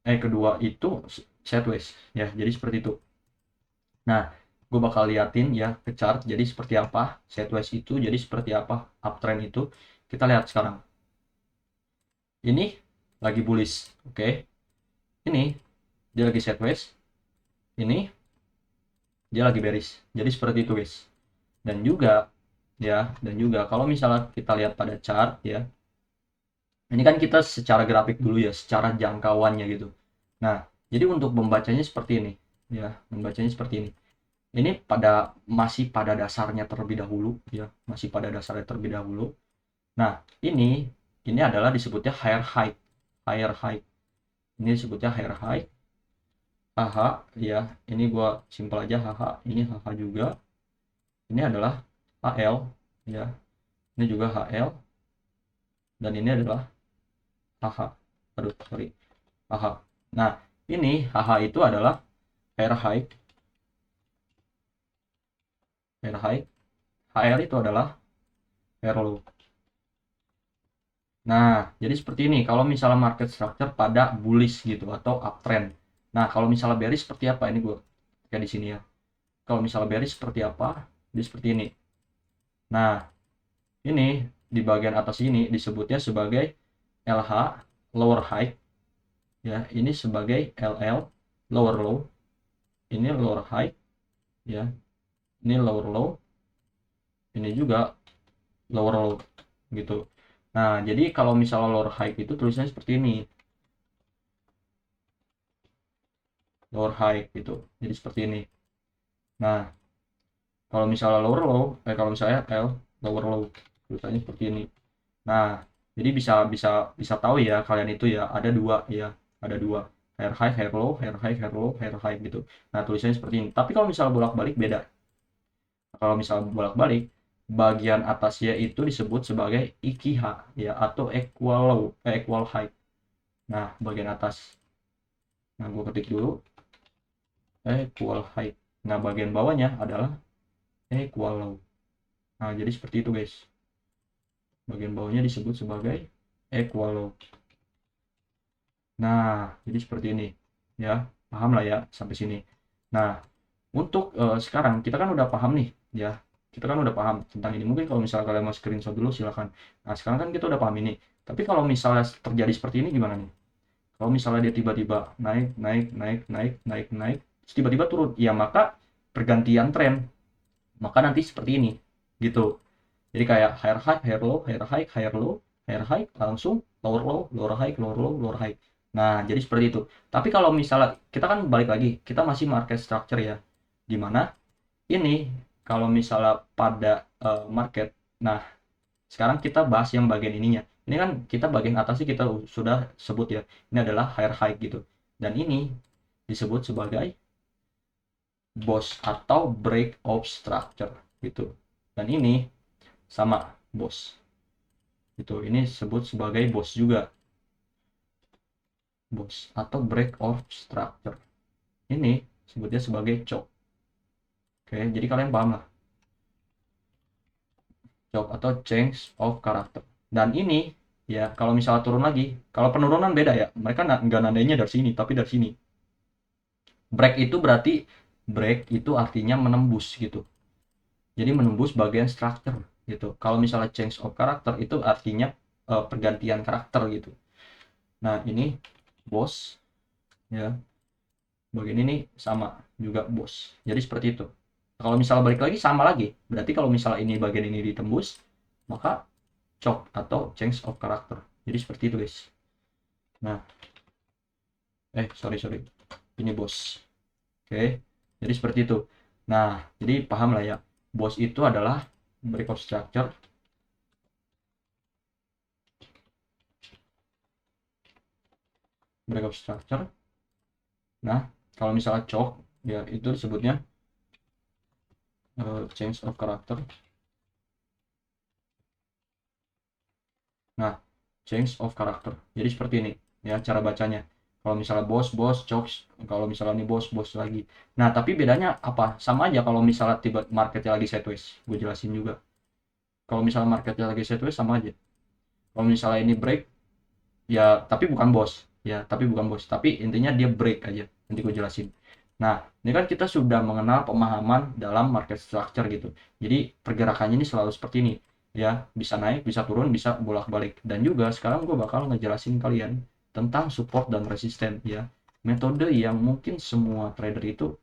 Kedua itu sideways, ya. Jadi seperti itu. Nah, gue bakal liatin ya ke chart. Jadi seperti apa sideways itu, jadi seperti apa uptrend itu. Kita lihat sekarang. Ini lagi bullish, oke. Ini dia lagi sideways. Ini dia lagi bearish. Jadi seperti itu, guys. Dan juga ya, dan juga kalau misalnya kita lihat pada chart ya. Ini kan kita secara grafik dulu ya, secara jangkauannya gitu. Nah, jadi untuk membacanya seperti ini, ya, membacanya seperti ini. Ini masih pada dasarnya terlebih dahulu, ya, masih pada dasarnya terlebih dahulu. Nah, ini adalah disebutnya higher high, higher high. Ini disebutnya higher high. HH, ya, ini gua simpel aja HH. Ini HH juga. Ini adalah HL, ya. Ini juga HL. Dan ini adalah HH. Aduh, sorry. HH. Nah, ini HH itu adalah higher high. Higher high. HL itu adalah higher low. Nah, jadi seperti ini. Kalau misalnya market structure pada bullish gitu atau uptrend. Nah, kalau misalnya bearish seperti apa? Ini gue kayak di sini ya. Kalau misalnya bearish seperti apa? Jadi seperti ini. Nah, ini di bagian atas ini disebutnya sebagai LH lower high ya. Ini sebagai LL lower low. Ini lower high ya. Ini lower low. Ini juga lower low gitu. Nah, jadi kalau misalnya lower high itu tulisannya seperti ini. Lower high gitu. Jadi seperti ini. Nah, kalau misalnya lower low, kalau misalnya L lower low tulisannya seperti ini. Nah, jadi bisa bisa bisa tahu ya kalian itu ya ada dua ya, ada dua higher high, higher low, higher high, higher low, higher high gitu. Nah, tulisannya seperti ini. Tapi kalau misalnya bolak-balik beda. Kalau misalnya bolak-balik bagian atasnya itu disebut sebagai ikiha ya atau equal low, equal high. Nah, bagian atas. Nah, gue ketik dulu equal high. Nah, bagian bawahnya adalah equal low. Nah, jadi seperti itu guys. Bagian bawahnya disebut sebagai equal low. Nah, jadi seperti ini. Ya, paham lah ya sampai sini. Nah, untuk sekarang kita kan udah paham nih, ya. Kita kan udah paham tentang ini. Mungkin kalau misalnya kalian mau screenshot dulu silakan. Nah, sekarang kan kita udah paham ini. Tapi kalau misalnya terjadi seperti ini gimana nih? Kalau misalnya dia tiba-tiba naik, naik, naik, naik, naik, naik, terus tiba-tiba turun, ya maka pergantian tren. Maka nanti seperti ini, gitu. Jadi kayak higher high, higher low, higher high, higher low, higher high, langsung lower low, lower high, lower low, lower high. Nah, jadi seperti itu. Tapi kalau misalnya kita kan balik lagi, kita masih market structure ya. Dimana ini kalau misalnya pada market, nah sekarang kita bahas yang bagian ininya. Ini kan kita bagian atasnya kita sudah sebut ya. Ini adalah higher high gitu. Dan ini disebut sebagai boss atau break of structure gitu. Dan ini sama boss. Itu ini disebut sebagai boss juga. Boss atau break of structure. Ini sebutnya sebagai choke. Oke, jadi kalian paham lah. Choke atau change of character. Dan ini ya kalau misalnya turun lagi, kalau penurunan beda ya. Mereka nggak nandainya dari sini, tapi dari sini. Break itu berarti break itu artinya menembus gitu. Jadi menembus bagian structure gitu. Kalau misalnya change of character itu artinya pergantian karakter gitu. Nah, ini boss ya. Bagian ini sama juga boss. Jadi seperti itu. Kalau misalnya balik lagi sama lagi. Berarti kalau misalnya ini bagian ini ditembus, maka choke atau change of character. Jadi seperti itu, guys. Nah, sorry. Ini boss. Oke. Jadi seperti itu. Nah, jadi paham lah ya. Boss itu adalah break of structure. Break of structure. Nah, kalau misalnya choke, ya itu disebutnya change of character. Nah, change of character. Jadi seperti ini ya cara bacanya. Kalau misalnya boss, chokes, kalau misalnya ini boss lagi. Nah, tapi bedanya apa? Sama aja kalau misalnya tiba marketnya lagi sideways. Gue jelasin juga. Kalau misalnya marketnya lagi sideways sama aja. Kalau misalnya ini break, ya tapi bukan boss. Ya, tapi bukan boss. Tapi intinya dia break aja. Nanti gue jelasin. Nah, ini kan kita sudah mengenal pemahaman dalam market structure gitu. Jadi pergerakannya ini selalu seperti ini. Ya, bisa naik, bisa turun, bisa bolak-balik. Dan juga sekarang gue bakal ngejelasin kalian tentang support dan resisten ya. Metode yang mungkin semua trader itu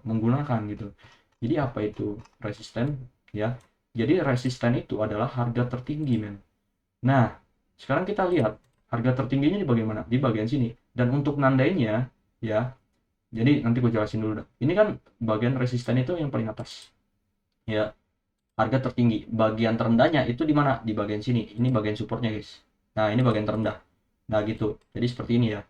menggunakan gitu. Jadi apa itu resisten ya? Jadi resisten itu adalah harga tertinggi, men. Nah, sekarang kita lihat harga tertingginya di bagian mana? Di bagian sini. Dan untuk nandainya ya, jadi nanti gue jelasin dulu dah. Ini kan bagian resisten itu yang paling atas. Ya, harga tertinggi. Bagian terendahnya itu di mana? Di bagian sini. Ini bagian supportnya, guys. Nah, ini bagian terendah. Nah, gitu. Jadi seperti ini ya.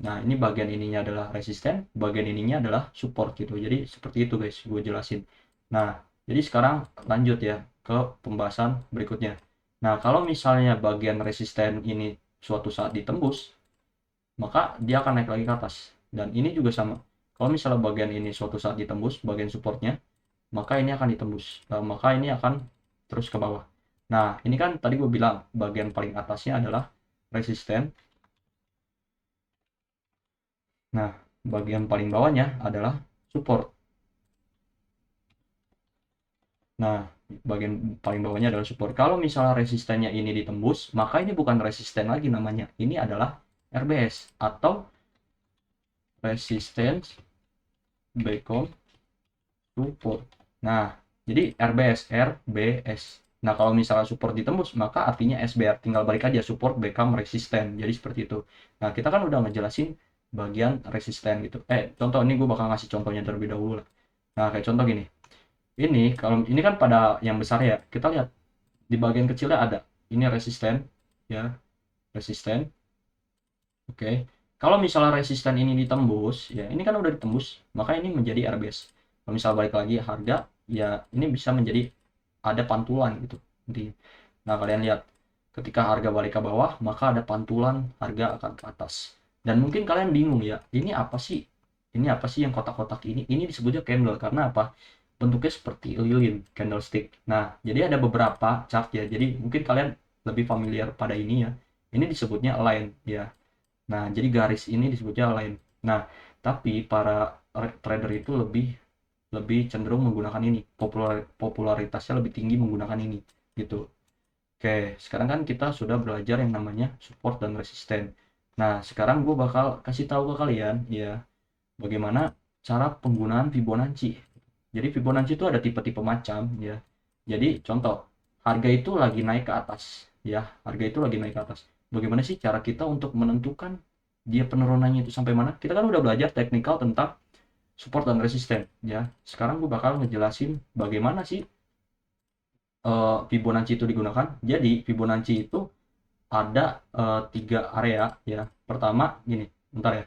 Nah, ini bagian ininya adalah resisten, bagian ininya adalah support gitu. Jadi seperti itu, guys. Gue jelasin. Nah, jadi sekarang lanjut ya ke pembahasan berikutnya. Nah, kalau misalnya bagian resisten ini suatu saat ditembus, maka dia akan naik lagi ke atas. Dan ini juga sama. Kalau misalnya bagian ini suatu saat ditembus, bagian supportnya, maka ini akan ditembus. Maka ini akan terus ke bawah. Nah, ini kan tadi gue bilang bagian paling atasnya adalah resisten. Nah, bagian paling bawahnya adalah support. Nah, bagian paling bawahnya adalah support. Kalau misalnya resistennya ini ditembus, maka ini bukan resisten lagi namanya. Ini adalah RBS atau resistance backup support. Nah, jadi RBS. Nah, kalau misalnya support ditembus, maka artinya SBR. Tinggal balik aja support become resistant. Jadi seperti itu. Nah, kita kan udah ngejelasin bagian resisten gitu. Contoh ini gue bakal ngasih contohnya terlebih dahulu lah. Nah, kayak contoh gini. Ini kalau ini kan pada yang besar ya. Kita lihat di bagian kecilnya ada. Ini resisten ya, resisten. Oke. Kalau misalnya resisten ini ditembus, ya ini kan udah ditembus, maka ini menjadi RBS. Kalau misalnya balik lagi harga, ya ini bisa menjadi ada pantulan gitu. Nah, kalian lihat ketika harga balik ke bawah, maka ada pantulan harga akan ke atas. Dan mungkin kalian bingung ya, ini apa sih ini apa sih yang kotak-kotak ini disebutnya candle karena apa, bentuknya seperti lilin candlestick. Nah jadi ada beberapa chart ya, jadi mungkin kalian lebih familiar pada ini ya, ini disebutnya line ya. Nah jadi garis ini disebutnya line. Nah tapi para trader itu lebih lebih cenderung menggunakan ini, popularitasnya lebih tinggi menggunakan ini gitu. Oke, sekarang kan kita sudah belajar yang namanya support dan resisten. Nah, sekarang gue bakal kasih tahu ke kalian ya bagaimana cara penggunaan Fibonacci. Jadi Fibonacci itu ada tipe-tipe macam ya. Jadi contoh, harga itu lagi naik ke atas ya, harga itu lagi naik ke atas. Bagaimana sih cara kita untuk menentukan dia penurunannya itu sampai mana? Kita kan udah belajar teknikal tentang support dan resisten ya. Sekarang gue bakal ngejelasin bagaimana sih Fibonacci itu digunakan. Jadi Fibonacci itu ada tiga area ya. Pertama gini, bentar ya.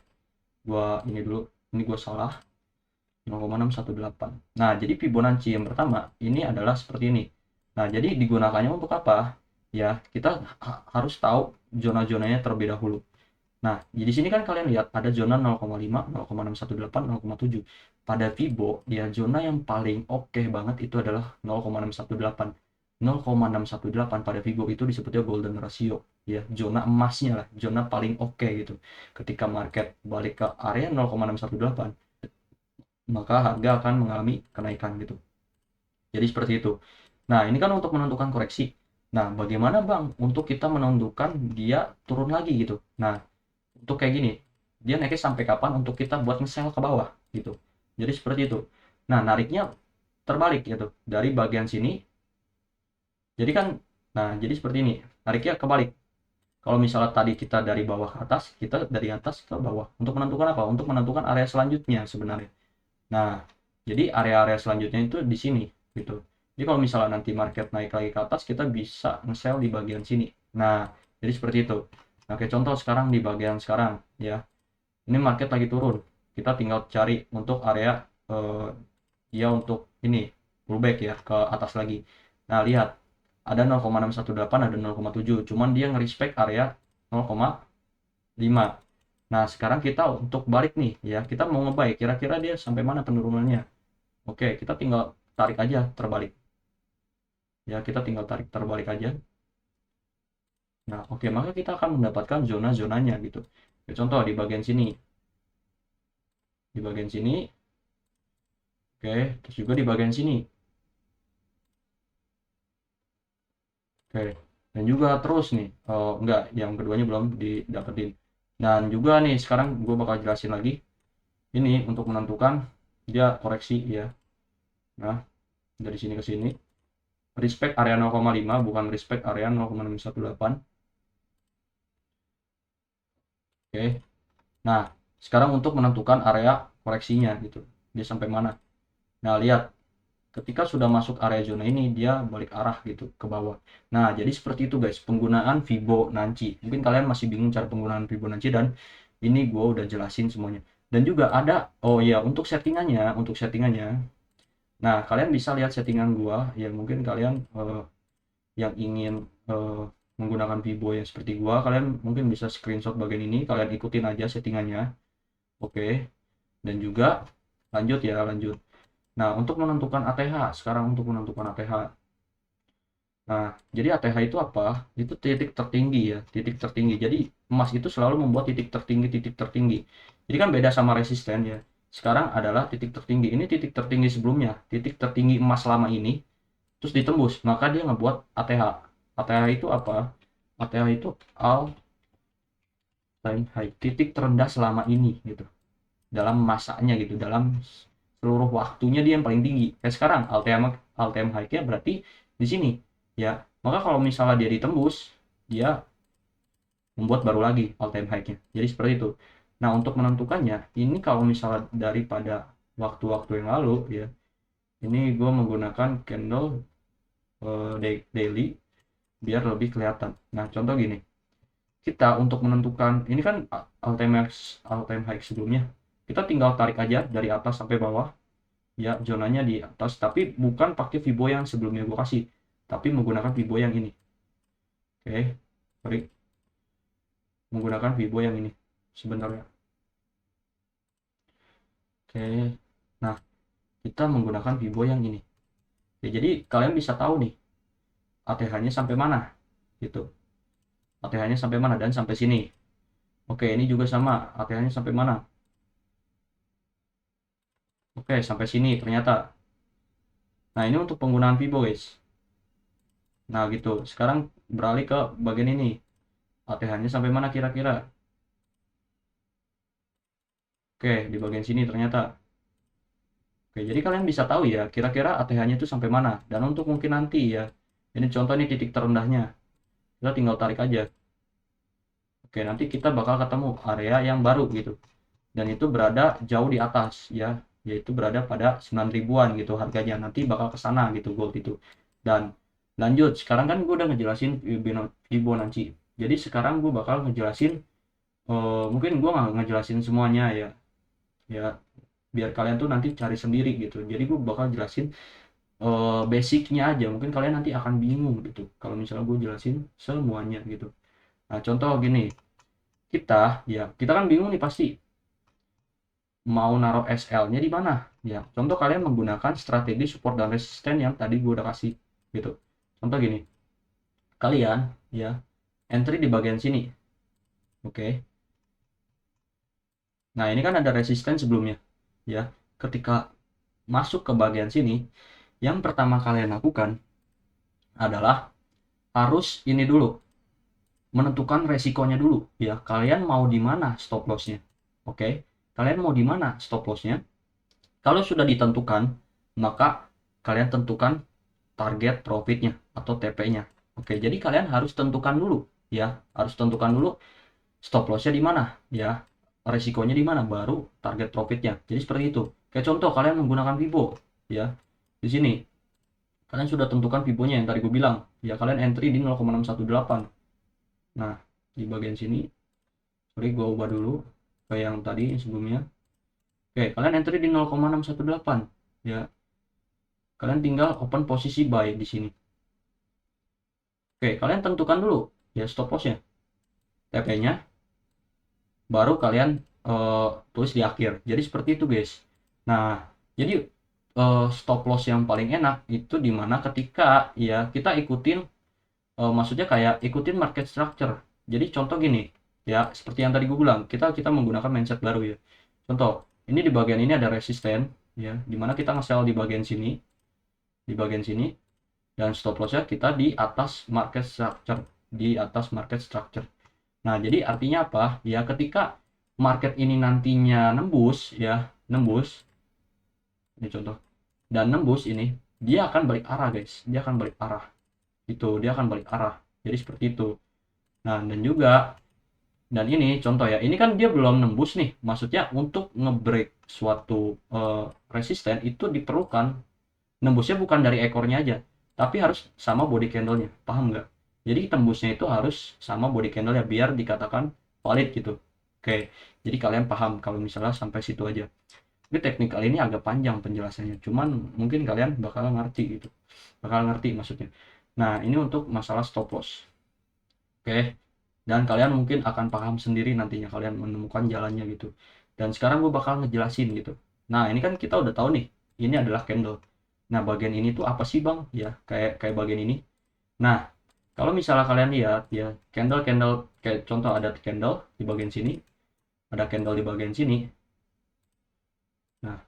Gua ini dulu, ini gua salah. 0,618. Nah, jadi Fibonacci yang pertama ini adalah seperti ini. Nah, jadi digunakannya untuk apa? Ya, kita harus tahu zona-zonanya terlebih dahulu. Nah, di sini kan kalian lihat ada zona 0,5, 0,618, 0,7. Pada Fibo, ya zona yang paling oke banget itu adalah 0,618. 0,618 pada Fibo itu disebutnya golden ratio, ya, zona emasnya lah, zona paling oke gitu. Ketika market balik ke area 0,618, maka harga akan mengalami kenaikan gitu. Jadi seperti itu. Nah, ini kan untuk menentukan koreksi. Nah, bagaimana Bang untuk kita menentukan dia turun lagi gitu. Nah, untuk kayak gini, dia naiknya sampai kapan untuk kita buat nge-sell ke bawah gitu. Jadi seperti itu. Nah, nariknya terbalik gitu. Dari bagian sini. Jadi kan, nah jadi seperti ini. Nariknya kebalik. Kalau misalnya tadi kita dari bawah ke atas, kita dari atas ke bawah. Untuk menentukan apa? Untuk menentukan area selanjutnya sebenarnya. Nah, jadi area-area selanjutnya itu di sini gitu. Jadi kalau misalnya nanti market naik lagi ke atas, kita bisa nge-sell di bagian sini. Nah, jadi seperti itu. Nah, kayak contoh sekarang di bagian sekarang ya. Ini market lagi turun, kita tinggal cari untuk area ya untuk ini pullback ya ke atas lagi. Nah lihat ada 0,618, ada 0,7, cuman dia nge-respect area 0,5. Nah sekarang kita untuk balik nih ya, kita mau ngebuy kira-kira dia sampai mana penurunannya. Oke, kita tinggal tarik aja terbalik ya, kita tinggal tarik terbalik aja. Nah oke, maka kita akan mendapatkan zona-zonanya gitu ya, contoh di bagian sini, di bagian sini. Oke, terus juga di bagian sini. Oke, dan juga terus nih, enggak, yang keduanya belum didapetin. Dan juga nih, sekarang gue bakal jelasin lagi. Ini untuk menentukan dia koreksi ya. Nah, dari sini ke sini. Respect area 0,5, bukan respect area 0,618. Oke, nah, sekarang untuk menentukan area koreksinya gitu. Dia sampai mana. Nah, lihat. Ketika sudah masuk area zona ini dia balik arah gitu ke bawah. Nah jadi seperti itu guys penggunaan Fibonacci. Mungkin kalian masih bingung cara penggunaan Fibonacci, dan ini gue udah jelasin semuanya. Dan juga ada, oh ya, untuk settingannya, nah kalian bisa lihat settingan gue ya. Mungkin kalian yang ingin menggunakan Fibo yang seperti gue, kalian mungkin bisa screenshot bagian ini, kalian ikutin aja settingannya. Oke, dan juga lanjut ya, lanjut. Nah, untuk menentukan ATH, sekarang untuk menentukan ATH. Nah, jadi ATH itu apa? Itu titik tertinggi ya, titik tertinggi. Jadi emas itu selalu membuat titik tertinggi, titik tertinggi. Jadi kan beda sama resisten ya. Sekarang adalah titik tertinggi. Ini titik tertinggi sebelumnya, titik tertinggi emas selama ini, terus ditembus, maka dia ngebuat ATH. ATH itu apa? ATH itu all time high, titik terendah selama ini gitu. Dalam masanya gitu, dalam seluruh waktunya dia yang paling tinggi. Kayak sekarang all time high-nya berarti di sini ya. Maka kalau misalnya dia ditembus, dia membuat baru lagi all time high-nya. Jadi seperti itu. Nah, untuk menentukannya, ini kalau misalnya daripada waktu-waktu yang lalu ya, ini gue menggunakan candle daily biar lebih kelihatan. Nah, contoh gini. Kita untuk menentukan ini kan all time high sebelumnya. Kita tinggal tarik aja dari atas sampai bawah ya, zonanya di atas, tapi bukan pakai Fibo yang sebelumnya gue kasih, tapi menggunakan Fibo yang ini. Oke, sorry, menggunakan Fibo yang ini sebenarnya. Oke, nah kita menggunakan Vibo yang ini. Oke, jadi kalian bisa tahu nih ATH-nya sampai mana gitu. ATH-nya sampai mana dan sampai sini. Oke, ini juga sama, ATH-nya sampai mana. Oke, sampai sini ternyata. Nah, ini untuk penggunaan Vibo, guys. Nah, gitu. Sekarang beralih ke bagian ini. ATH-nya sampai mana kira-kira? Oke, di bagian sini ternyata. Oke, jadi kalian bisa tahu ya, kira-kira ATH-nya itu sampai mana. Dan untuk mungkin nanti ya, ini contoh nih titik terendahnya. Kita tinggal tarik aja. Oke, nanti kita bakal ketemu area yang baru gitu. Dan itu berada jauh di atas ya, yaitu berada pada 9 ribuan gitu harganya. Nanti bakal ke sana gitu gold itu. Dan lanjut, sekarang kan gue udah ngejelasin Fibonacci. Jadi sekarang gue bakal ngejelasin, mungkin gue nggak ngejelasin semuanya ya. Ya, biar kalian tuh nanti cari sendiri gitu. Jadi gue bakal jelasin basicnya aja. Mungkin kalian nanti akan bingung gitu kalau misalnya gue jelasin semuanya gitu. Nah, contoh gini, kita kan bingung nih pasti mau naruh SL-nya di mana ya. Contoh kalian menggunakan strategi support dan resisten yang tadi gue udah kasih gitu. Contoh gini, kalian ya entry di bagian sini, oke. Nah, ini kan ada resisten sebelumnya ya. Ketika masuk ke bagian sini, yang pertama kalian lakukan adalah harus ini dulu, menentukan resikonya dulu ya. Kalian mau di mana stop lossnya, oke. Kalian mau di mana stop lossnya. Kalau sudah ditentukan, maka kalian tentukan target profitnya atau TP-nya. Oke, jadi kalian harus tentukan dulu ya, harus tentukan dulu stop loss-nya di mana ya, resikonya di mana, baru target profitnya. Jadi seperti itu. Kayak contoh kalian menggunakan Vibo ya. Di sini kalian sudah tentukan Vibonya yang tadi gue bilang. Ya, kalian entry di 0,618. Nah, di bagian sini, sorry gue ubah dulu kayak yang tadi sebelumnya. Oke, kalian entry di 0,618 ya. Kalian tinggal open posisi buy di sini. Oke, kalian tentukan dulu ya stop loss-nya, TP-nya, baru kalian tulis di akhir. Jadi seperti itu, guys. Nah, jadi stop loss yang paling enak itu dimana ketika ya kita ikutin, maksudnya kayak ikutin market structure. Jadi contoh gini ya, seperti yang tadi gue bilang, kita menggunakan mindset baru ya. Contoh, ini di bagian ini ada resisten ya, dimana kita nge-sell di bagian sini, dan stop lossnya kita di atas market structure, Nah, jadi artinya apa ya, ketika market ini nantinya nembus ya, ini contoh, dan nembus ini, dia akan balik arah, guys. Dia akan balik arah, jadi seperti itu. Nah, dan ini contoh ya, ini kan dia belum nembus nih, maksudnya untuk ngebreak suatu resisten itu diperlukan nembusnya bukan dari ekornya aja, tapi harus sama body candlenya, paham nggak? Jadi tembusnya itu harus sama body candle ya, biar dikatakan valid gitu. Oke, jadi kalian paham kalau misalnya sampai situ aja. Tapi teknik kali ini agak panjang penjelasannya, cuman mungkin kalian bakal ngerti maksudnya. Nah, ini untuk masalah stop loss. Oke, dan kalian mungkin akan paham sendiri nantinya kalian menemukan jalannya gitu. Dan sekarang gue bakal ngejelasin gitu. Nah, ini kan kita udah tahu nih, ini adalah candle. Nah, bagian ini tuh apa sih, Bang? Ya, kayak bagian ini. Nah, kalau misalnya kalian lihat ya, candle kayak contoh ada candle di bagian sini, ada candle di bagian sini. Nah,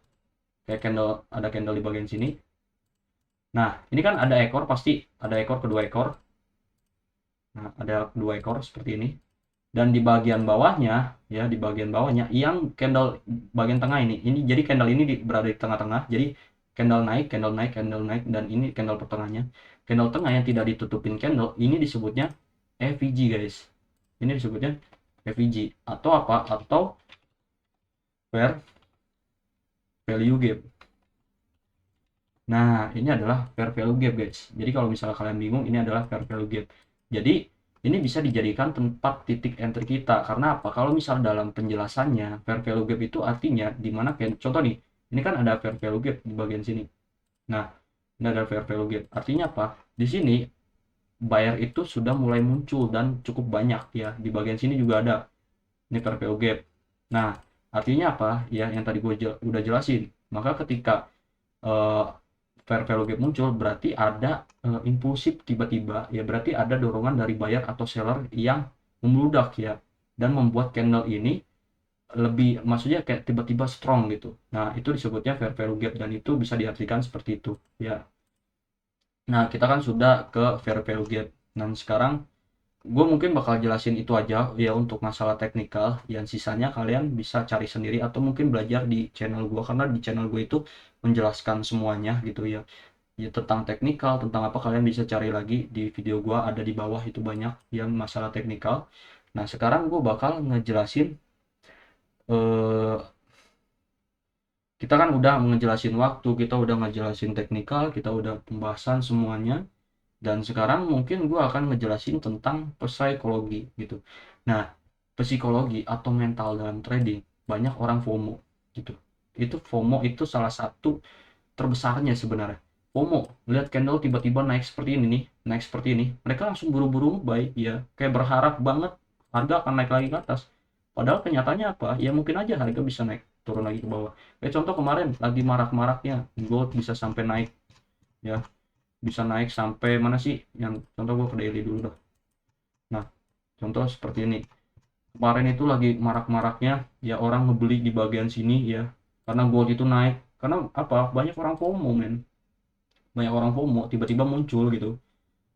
kayak ada candle di bagian sini. Nah, ini kan ada ekor, pasti ada ekor, kedua ekor. Nah, ada dua ekor seperti ini. Dan di bagian bawahnya ya, di bagian bawahnya yang candle bagian tengah ini jadi candle ini berada di tengah-tengah. Jadi candle naik, dan ini candle pertengahnya. Candle tengah yang tidak ditutupin candle ini disebutnya FVG, guys. Ini disebutnya FVG atau apa? Atau fair value gap. Nah, ini adalah fair value gap, guys. Jadi kalau misalnya kalian bingung, ini adalah fair value gap. Jadi ini bisa dijadikan tempat titik entry kita. Karena apa? Kalau misal dalam penjelasannya, fair value gap itu artinya di mana, contoh nih, ini kan ada fair value gap di bagian sini. Nah, ini ada fair value gap. Artinya apa? Di sini buyer itu sudah mulai muncul dan cukup banyak ya. Di bagian sini juga ada. Ini fair value gap. Nah, Artinya apa ya, yang tadi gue udah jelasin. Maka ketika eh, fair value gap muncul, berarti ada impulsif tiba-tiba ya, berarti ada dorongan dari buyer atau seller yang membludak ya, dan membuat candle ini lebih, maksudnya kayak tiba-tiba strong gitu. Nah itu disebutnya fair value gap, dan itu bisa diartikan seperti itu ya. Nah kita kan sudah ke fair value gap, dan sekarang gue mungkin bakal jelasin itu aja ya untuk masalah teknikal, yang sisanya kalian bisa cari sendiri atau mungkin belajar di channel gue, karena di channel gue itu menjelaskan semuanya gitu ya. Ya tentang teknikal, tentang apa, kalian bisa cari lagi di video gue, ada di bawah itu banyak yang masalah teknikal. Nah sekarang gue bakal ngejelasin, eh, kita kan udah ngejelasin waktu, kita udah ngejelasin teknikal, kita udah pembahasan semuanya, dan sekarang mungkin gue akan ngejelasin tentang psikologi gitu. Nah psikologi atau mental dalam trading, banyak orang FOMO gitu. Itu FOMO itu salah satu terbesarnya sebenarnya. FOMO, lihat candle tiba-tiba naik seperti ini nih, naik seperti ini, mereka langsung buru-buru buy ya, kayak berharap banget harga akan naik lagi ke atas. Padahal kenyataannya apa? Ya mungkin aja harga bisa naik turun lagi ke bawah. Kayak contoh kemarin lagi marak-maraknya gold bisa sampai naik ya, bisa naik sampai mana sih? Yang contoh gue ke daily dulu dah. Nah, contoh seperti ini. Kemarin itu lagi marak-maraknya ya, orang ngebeli di bagian sini ya, karena gold itu naik. Karena apa? Banyak orang FOMO, men. Banyak orang FOMO tiba-tiba muncul gitu.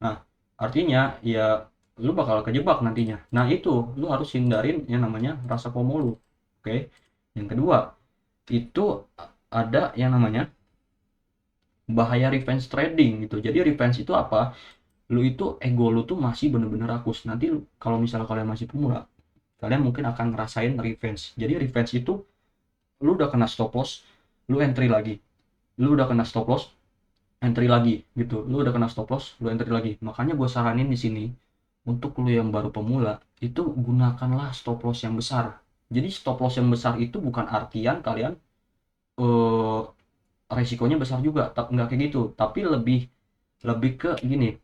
Nah artinya ya lu bakal kejebak nantinya. Nah itu lu harus hindarin yang namanya rasa FOMO lu. Oke, yang kedua itu ada yang namanya bahaya revenge trading gitu. Jadi revenge itu apa? Lu itu ego lu tuh masih bener-bener rakus. Nanti kalau misalnya kalian masih pemula, kalian mungkin akan ngerasain revenge. Jadi revenge itu, lu udah kena stop loss, lu entry lagi. Lu udah kena stop loss, entry lagi gitu. Lu udah kena stop loss, lu entry lagi. Makanya gue saranin di sini, untuk lu yang baru pemula itu gunakanlah stop loss yang besar. Jadi stop loss yang besar itu bukan artian kalian eh, resikonya besar juga, nggak kayak gitu, tapi lebih lebih ke gini,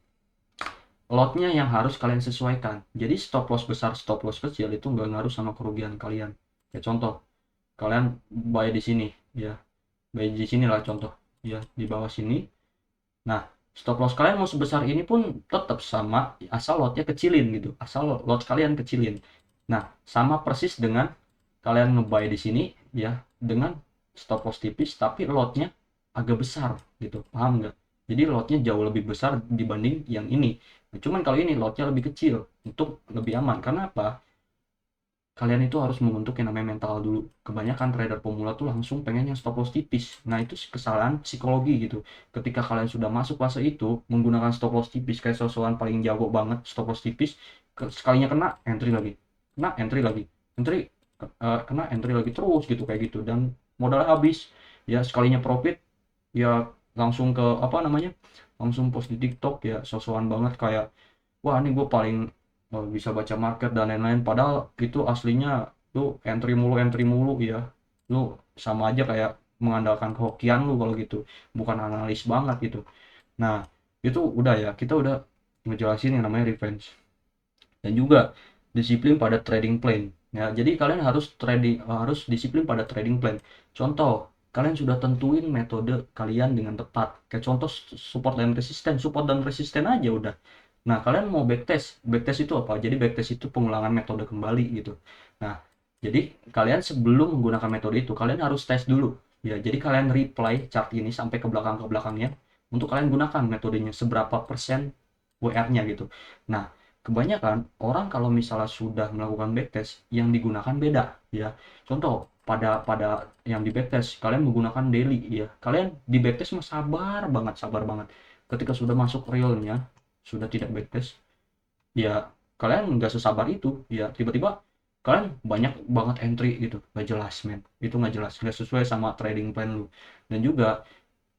lotnya yang harus kalian sesuaikan. Jadi stop loss besar, stop loss kecil itu nggak ngaruh sama kerugian kalian. Kayak contoh, kalian buy di sini ya, buy di sini lah contoh ya, di bawah sini. Nah, stop loss kalian mau sebesar ini pun tetap sama, asal lotnya kecilin gitu. Asal lot kalian kecilin. Nah, sama persis dengan kalian ngebuy di sini ya, dengan stop loss tipis tapi lotnya agak besar gitu. Paham nggak? Jadi lotnya jauh lebih besar dibanding yang ini. Nah, cuman kalau ini lotnya lebih kecil untuk lebih aman. Karena apa? Kalian itu harus membentuk yang namanya mental dulu. Kebanyakan trader pemula tuh langsung pengen yang stop loss tipis. Nah itu kesalahan psikologi gitu. Ketika kalian sudah masuk fase itu menggunakan stop loss tipis, kayak sosokan paling jago banget stop loss tipis, sekalinya kena entry lagi, kena entry lagi, entry, kena entry lagi terus gitu, kayak gitu, dan modalnya habis ya. Sekalinya profit ya langsung ke apa namanya, langsung post di TikTok ya, sosokan banget kayak, wah ini gue paling bisa baca market dan lain-lain, padahal itu aslinya lu entry mulu ya. Lu sama aja kayak mengandalkan kehokian lu kalau gitu, bukan analis banget gitu. Nah itu udah ya, kita udah ngejelasin yang namanya revenge, dan juga disiplin pada trading plan ya. Jadi kalian harus trading, harus disiplin pada trading plan. Contoh, kalian sudah tentuin metode kalian dengan tepat, kayak contoh support dan resisten aja udah. Nah kalian mau backtest, backtest itu apa? Jadi backtest itu pengulangan metode kembali gitu. Nah jadi kalian sebelum menggunakan metode itu kalian harus tes dulu ya. Jadi kalian replay chart ini sampai ke belakangnya untuk kalian gunakan metodenya seberapa persen WR-nya gitu. Nah kebanyakan orang kalau misalnya sudah melakukan backtest, yang digunakan beda ya. Contoh, pada yang di backtest kalian menggunakan daily ya, kalian di backtest mah sabar banget. Ketika sudah masuk realnya, sudah tidak backtest ya, kalian nggak sesabar itu ya. Tiba-tiba kalian banyak banget entry gitu, nggak jelas men, itu nggak jelas, nggak sesuai sama trading plan lu. Dan juga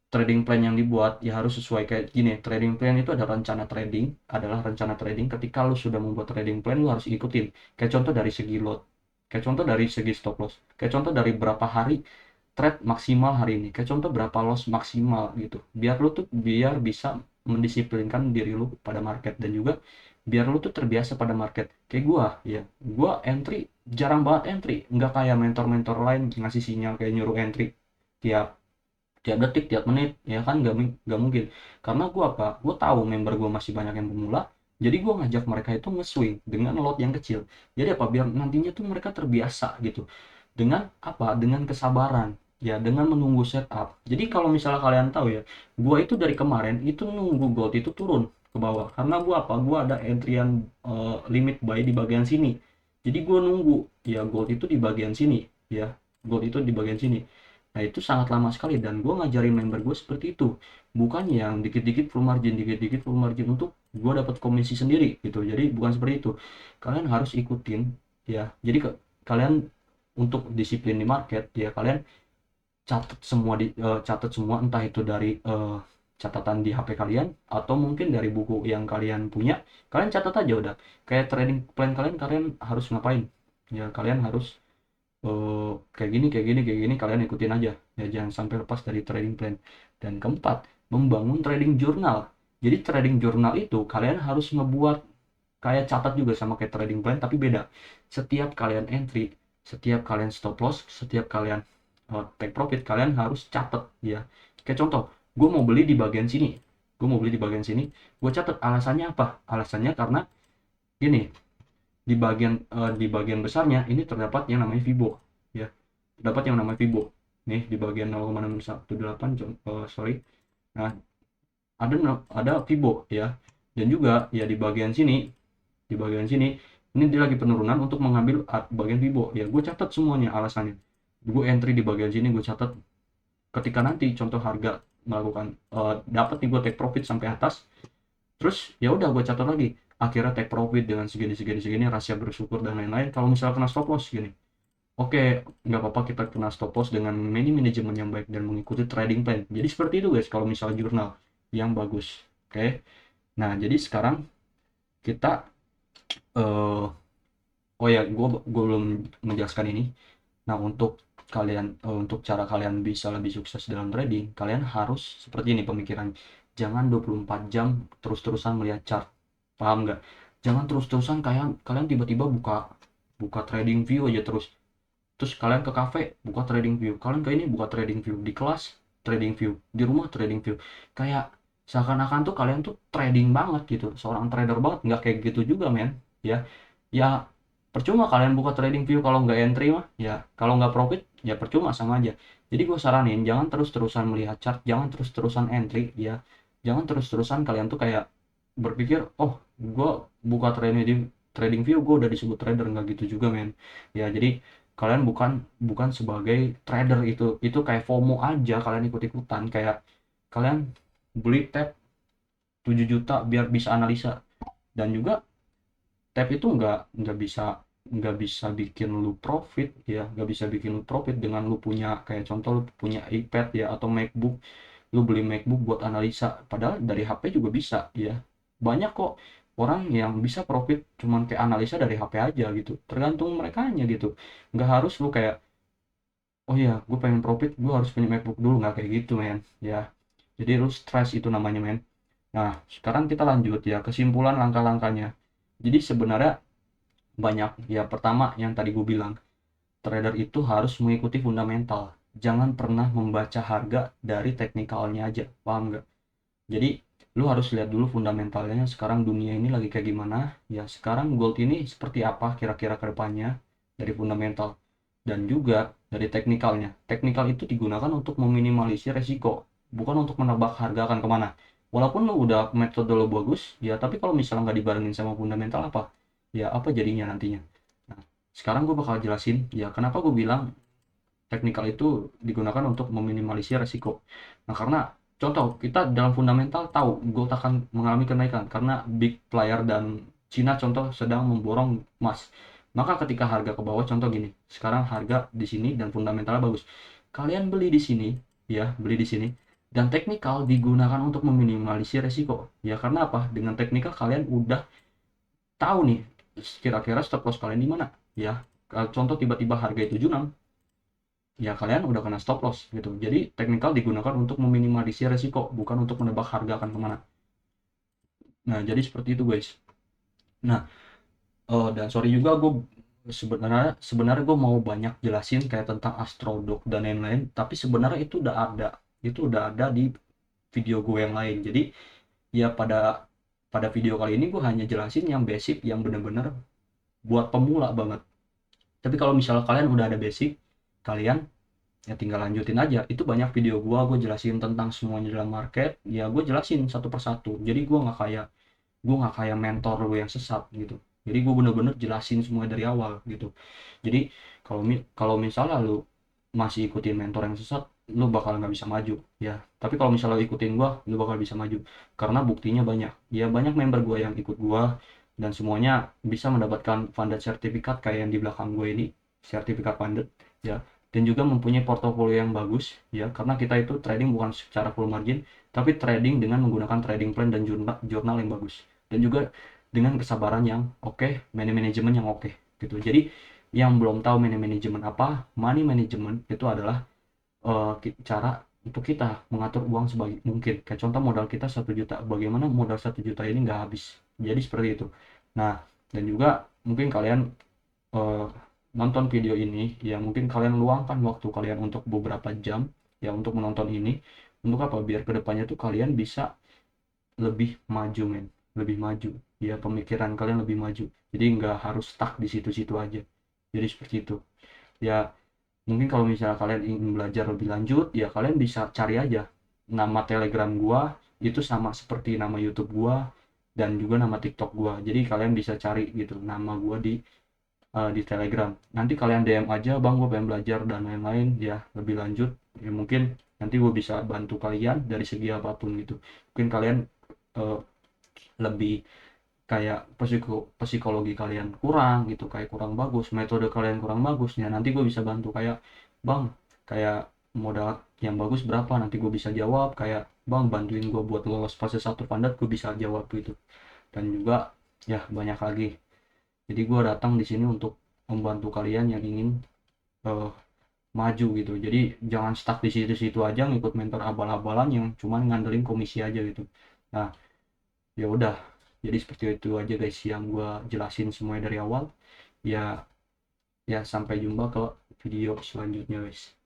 trading plan yang dibuat ya harus sesuai. Kayak gini, trading plan itu ada rencana trading, adalah rencana trading. Ketika lu sudah membuat trading plan, lu harus ikutin. Kayak contoh dari segi lot, kayak contoh dari segi stop loss, kayak contoh dari berapa hari trade maksimal hari ini, kayak contoh berapa loss maksimal gitu, biar lu tuh biar bisa mendisiplinkan diri lu pada market. Dan juga biar lu tuh terbiasa pada market. Kayak gua ya, gua entry jarang banget entry, nggak kayak mentor-mentor lain ngasih sinyal kayak nyuruh entry tiap tiap detik, tiap menit, ya kan nggak mungkin. Karena gua apa, gua tahu member gua masih banyak yang pemula, jadi gua ngajak mereka itu nge-swing dengan lot yang kecil. Jadi apa, biar nantinya tuh mereka terbiasa gitu dengan apa, dengan kesabaran, ya dengan menunggu setup. Jadi kalau misalnya kalian tahu ya, gua itu dari kemarin itu nunggu gold itu turun ke bawah, karena gua apa, gua ada entryan limit buy di bagian sini. Jadi gua nunggu ya gold itu di bagian sini, ya gold itu di bagian sini. Nah itu sangat lama sekali, dan gue ngajarin member gue seperti itu, bukan yang dikit-dikit full margin untuk gue dapat komisi sendiri gitu. Jadi bukan seperti itu, kalian harus ikutin ya. Jadi kalian untuk disiplin di market ya, kalian catat semua, entah itu dari catatan di HP kalian atau mungkin dari buku yang kalian punya. Kalian catat aja udah, kayak trading plan kalian, kalian harus ngapain ya, kalian harus kayak gini kayak gini kayak gini, kalian ikutin aja ya, jangan sampai lepas dari trading plan. Dan keempat, membangun trading journal. Jadi trading journal itu kalian harus ngebuat kayak catat juga sama kayak trading plan, tapi beda. Setiap kalian entry, setiap kalian stop loss, setiap kalian take profit, kalian harus catat ya. Kayak contoh, gue mau beli di bagian sini, gue catat alasannya apa. Alasannya karena gini, di bagian besarnya ini terdapat yang namanya Fibo ya, terdapat yang namanya Fibo nih di bagian 0,618 sorry. Nah ada Fibo ya, dan juga ya di bagian sini, ini dia lagi penurunan untuk mengambil bagian Fibo ya. Gue catat semuanya alasannya, gue entry di bagian sini, gue catat. Ketika nanti contoh harga melakukan dapat nih, gue take profit sampai atas, terus ya udah gue catat lagi akhirnya take profit dengan segini segini segini, rahasia bersyukur dan lain-lain. Kalau misalnya kena stop loss gini, oke, nggak apa-apa kita kena stop loss dengan manajemen yang baik dan mengikuti trading plan. Jadi seperti itu guys kalau misalnya jurnal yang bagus. Oke, nah jadi sekarang kita eh oh ya, gue belum menjelaskan ini. Nah untuk kalian untuk cara kalian bisa lebih sukses dalam trading, kalian harus seperti ini pemikiran. Jangan 24 jam terus-terusan melihat chart. Paham nggak? Jangan terus-terusan kayak kalian tiba-tiba buka buka trading view aja terus. Terus kalian ke cafe buka trading view, kalian ke ini buka trading view, di kelas trading view, di rumah trading view. Kayak seakan-akan tuh kalian tuh trading banget gitu, seorang trader banget. Nggak kayak gitu juga men ya. Ya percuma kalian buka trading view kalau nggak entry mah ya, kalau nggak profit ya percuma, sama aja. Jadi gue saranin jangan terus-terusan melihat chart, jangan terus-terusan entry ya, jangan terus-terusan kalian tuh kayak berpikir oh gue buka trading view gue udah disebut trader. Nggak gitu juga men ya. Jadi kalian bukan bukan sebagai trader, itu kayak FOMO aja, kalian ikut-ikutan kayak kalian beli tab 7 juta biar bisa analisa. Dan juga tab itu nggak bisa bikin lu profit ya, nggak bisa bikin lu profit dengan lu punya kayak contoh lu punya iPad ya atau MacBook, lu beli MacBook buat analisa, padahal dari HP juga bisa ya. Banyak kok orang yang bisa profit cuman kayak analisa dari HP aja gitu, tergantung mereka nya gitu. Nggak harus lu kayak oh iya gue pengen profit gue harus punya MacBook dulu, nggak kayak gitu men ya. Jadi lu stres itu namanya men. Nah sekarang kita lanjut ya kesimpulan langkah-langkahnya. Jadi sebenarnya banyak ya. Pertama yang tadi gue bilang, trader itu harus mengikuti fundamental, jangan pernah membaca harga dari teknikalnya aja. Paham nggak? Jadi lu harus lihat dulu fundamentalnya, sekarang dunia ini lagi kayak gimana ya, sekarang gold ini seperti apa kira-kira ke depannya, dari fundamental. Dan juga dari teknikalnya. Teknikal itu digunakan untuk meminimalisir resiko, bukan untuk menebak harga akan kemana. Walaupun lu udah metode lo bagus ya, tapi kalau misalnya nggak dibarengin sama fundamental, apa ya, apa jadinya nantinya. Nah sekarang gue bakal jelasin ya kenapa gue bilang teknikal itu digunakan untuk meminimalisir resiko. Nah karena contoh kita dalam fundamental tahu gold akan mengalami kenaikan karena big player dan Cina contoh sedang memborong emas. Maka ketika harga ke bawah, contoh gini, sekarang harga di sini dan fundamentalnya bagus, kalian beli di sini ya, beli di sini. Dan teknikal digunakan untuk meminimalisir resiko ya, karena apa, dengan teknikal kalian udah tahu nih kira-kira stop loss kalian di mana ya. Contoh tiba-tiba harga itu 76 ya, kalian udah kena stop loss gitu. Jadi teknikal digunakan untuk meminimalisir resiko, bukan untuk menebak harga akan kemana. Nah jadi seperti itu guys. Nah, dan sorry juga gue sebenarnya sebenarnya gue mau banyak jelasin kayak tentang Astrodog dan lain-lain, tapi sebenarnya itu udah ada di video gue yang lain. Jadi ya pada pada video kali ini gue hanya jelasin yang basic, yang bener-bener buat pemula banget. Tapi kalau misalnya kalian udah ada basic, kalian ya tinggal lanjutin aja. Itu banyak video gue jelasin tentang semuanya dalam market, ya gue jelasin satu persatu. Jadi gue nggak kayak mentor lu yang sesat gitu. Jadi gue bener-bener jelasin semua dari awal gitu. Jadi kalau misalnya lu masih ikutin mentor yang sesat, lu bakal nggak bisa maju ya. Tapi kalau misalnya lu ikutin gue, lu bakal bisa maju karena buktinya banyak. Ya banyak member gue yang ikut gue dan semuanya bisa mendapatkan funded sertifikat kayak yang di belakang gue ini, sertifikat funded ya. Dan juga mempunyai portofolio yang bagus ya, karena kita itu trading bukan secara full margin, tapi trading dengan menggunakan trading plan dan jurnal yang bagus, dan juga dengan kesabaran yang oke, money management yang oke gitu. Jadi yang belum tahu money management apa, money management itu adalah cara untuk kita mengatur uang sebaik mungkin. Kayak contoh modal kita 1 juta, bagaimana modal 1 juta ini nggak habis. Jadi seperti itu. Nah, dan juga mungkin kalian eh, nonton video ini, ya mungkin kalian luangkan waktu kalian untuk beberapa jam ya untuk menonton ini. Untuk apa? Biar kedepannya tuh kalian bisa lebih maju, men, lebih maju ya, pemikiran kalian lebih maju, jadi nggak harus stuck di situ-situ aja. Jadi seperti itu ya. Mungkin kalau misalnya kalian ingin belajar lebih lanjut, ya kalian bisa cari aja nama Telegram gua, itu sama seperti nama YouTube gua dan juga nama TikTok gua. Jadi kalian bisa cari gitu nama gua di Telegram. Nanti kalian DM aja, bang gue pengen belajar dan lain-lain ya lebih lanjut. Ya mungkin nanti gue bisa bantu kalian dari segi apapun gitu. Mungkin kalian eh, lebih kayak psikologi kalian kurang gitu, kayak kurang bagus, metode kalian kurang bagus ya, nanti gue bisa bantu kayak, bang, kayak modal yang bagus berapa, nanti gue bisa jawab kayak, bang bantuin gue buat lolos fase 1 pandat, gue bisa jawab gitu. Dan juga ya banyak lagi. Jadi gue datang di sini untuk membantu kalian yang ingin eh, maju gitu. Jadi jangan stuck di situ-situ aja ngikut mentor abal-abalan yang cuman ngandelin komisi aja gitu. Nah, ya udah, jadi seperti itu aja guys yang gue jelasin semuanya dari awal ya. Ya sampai jumpa ke video selanjutnya guys.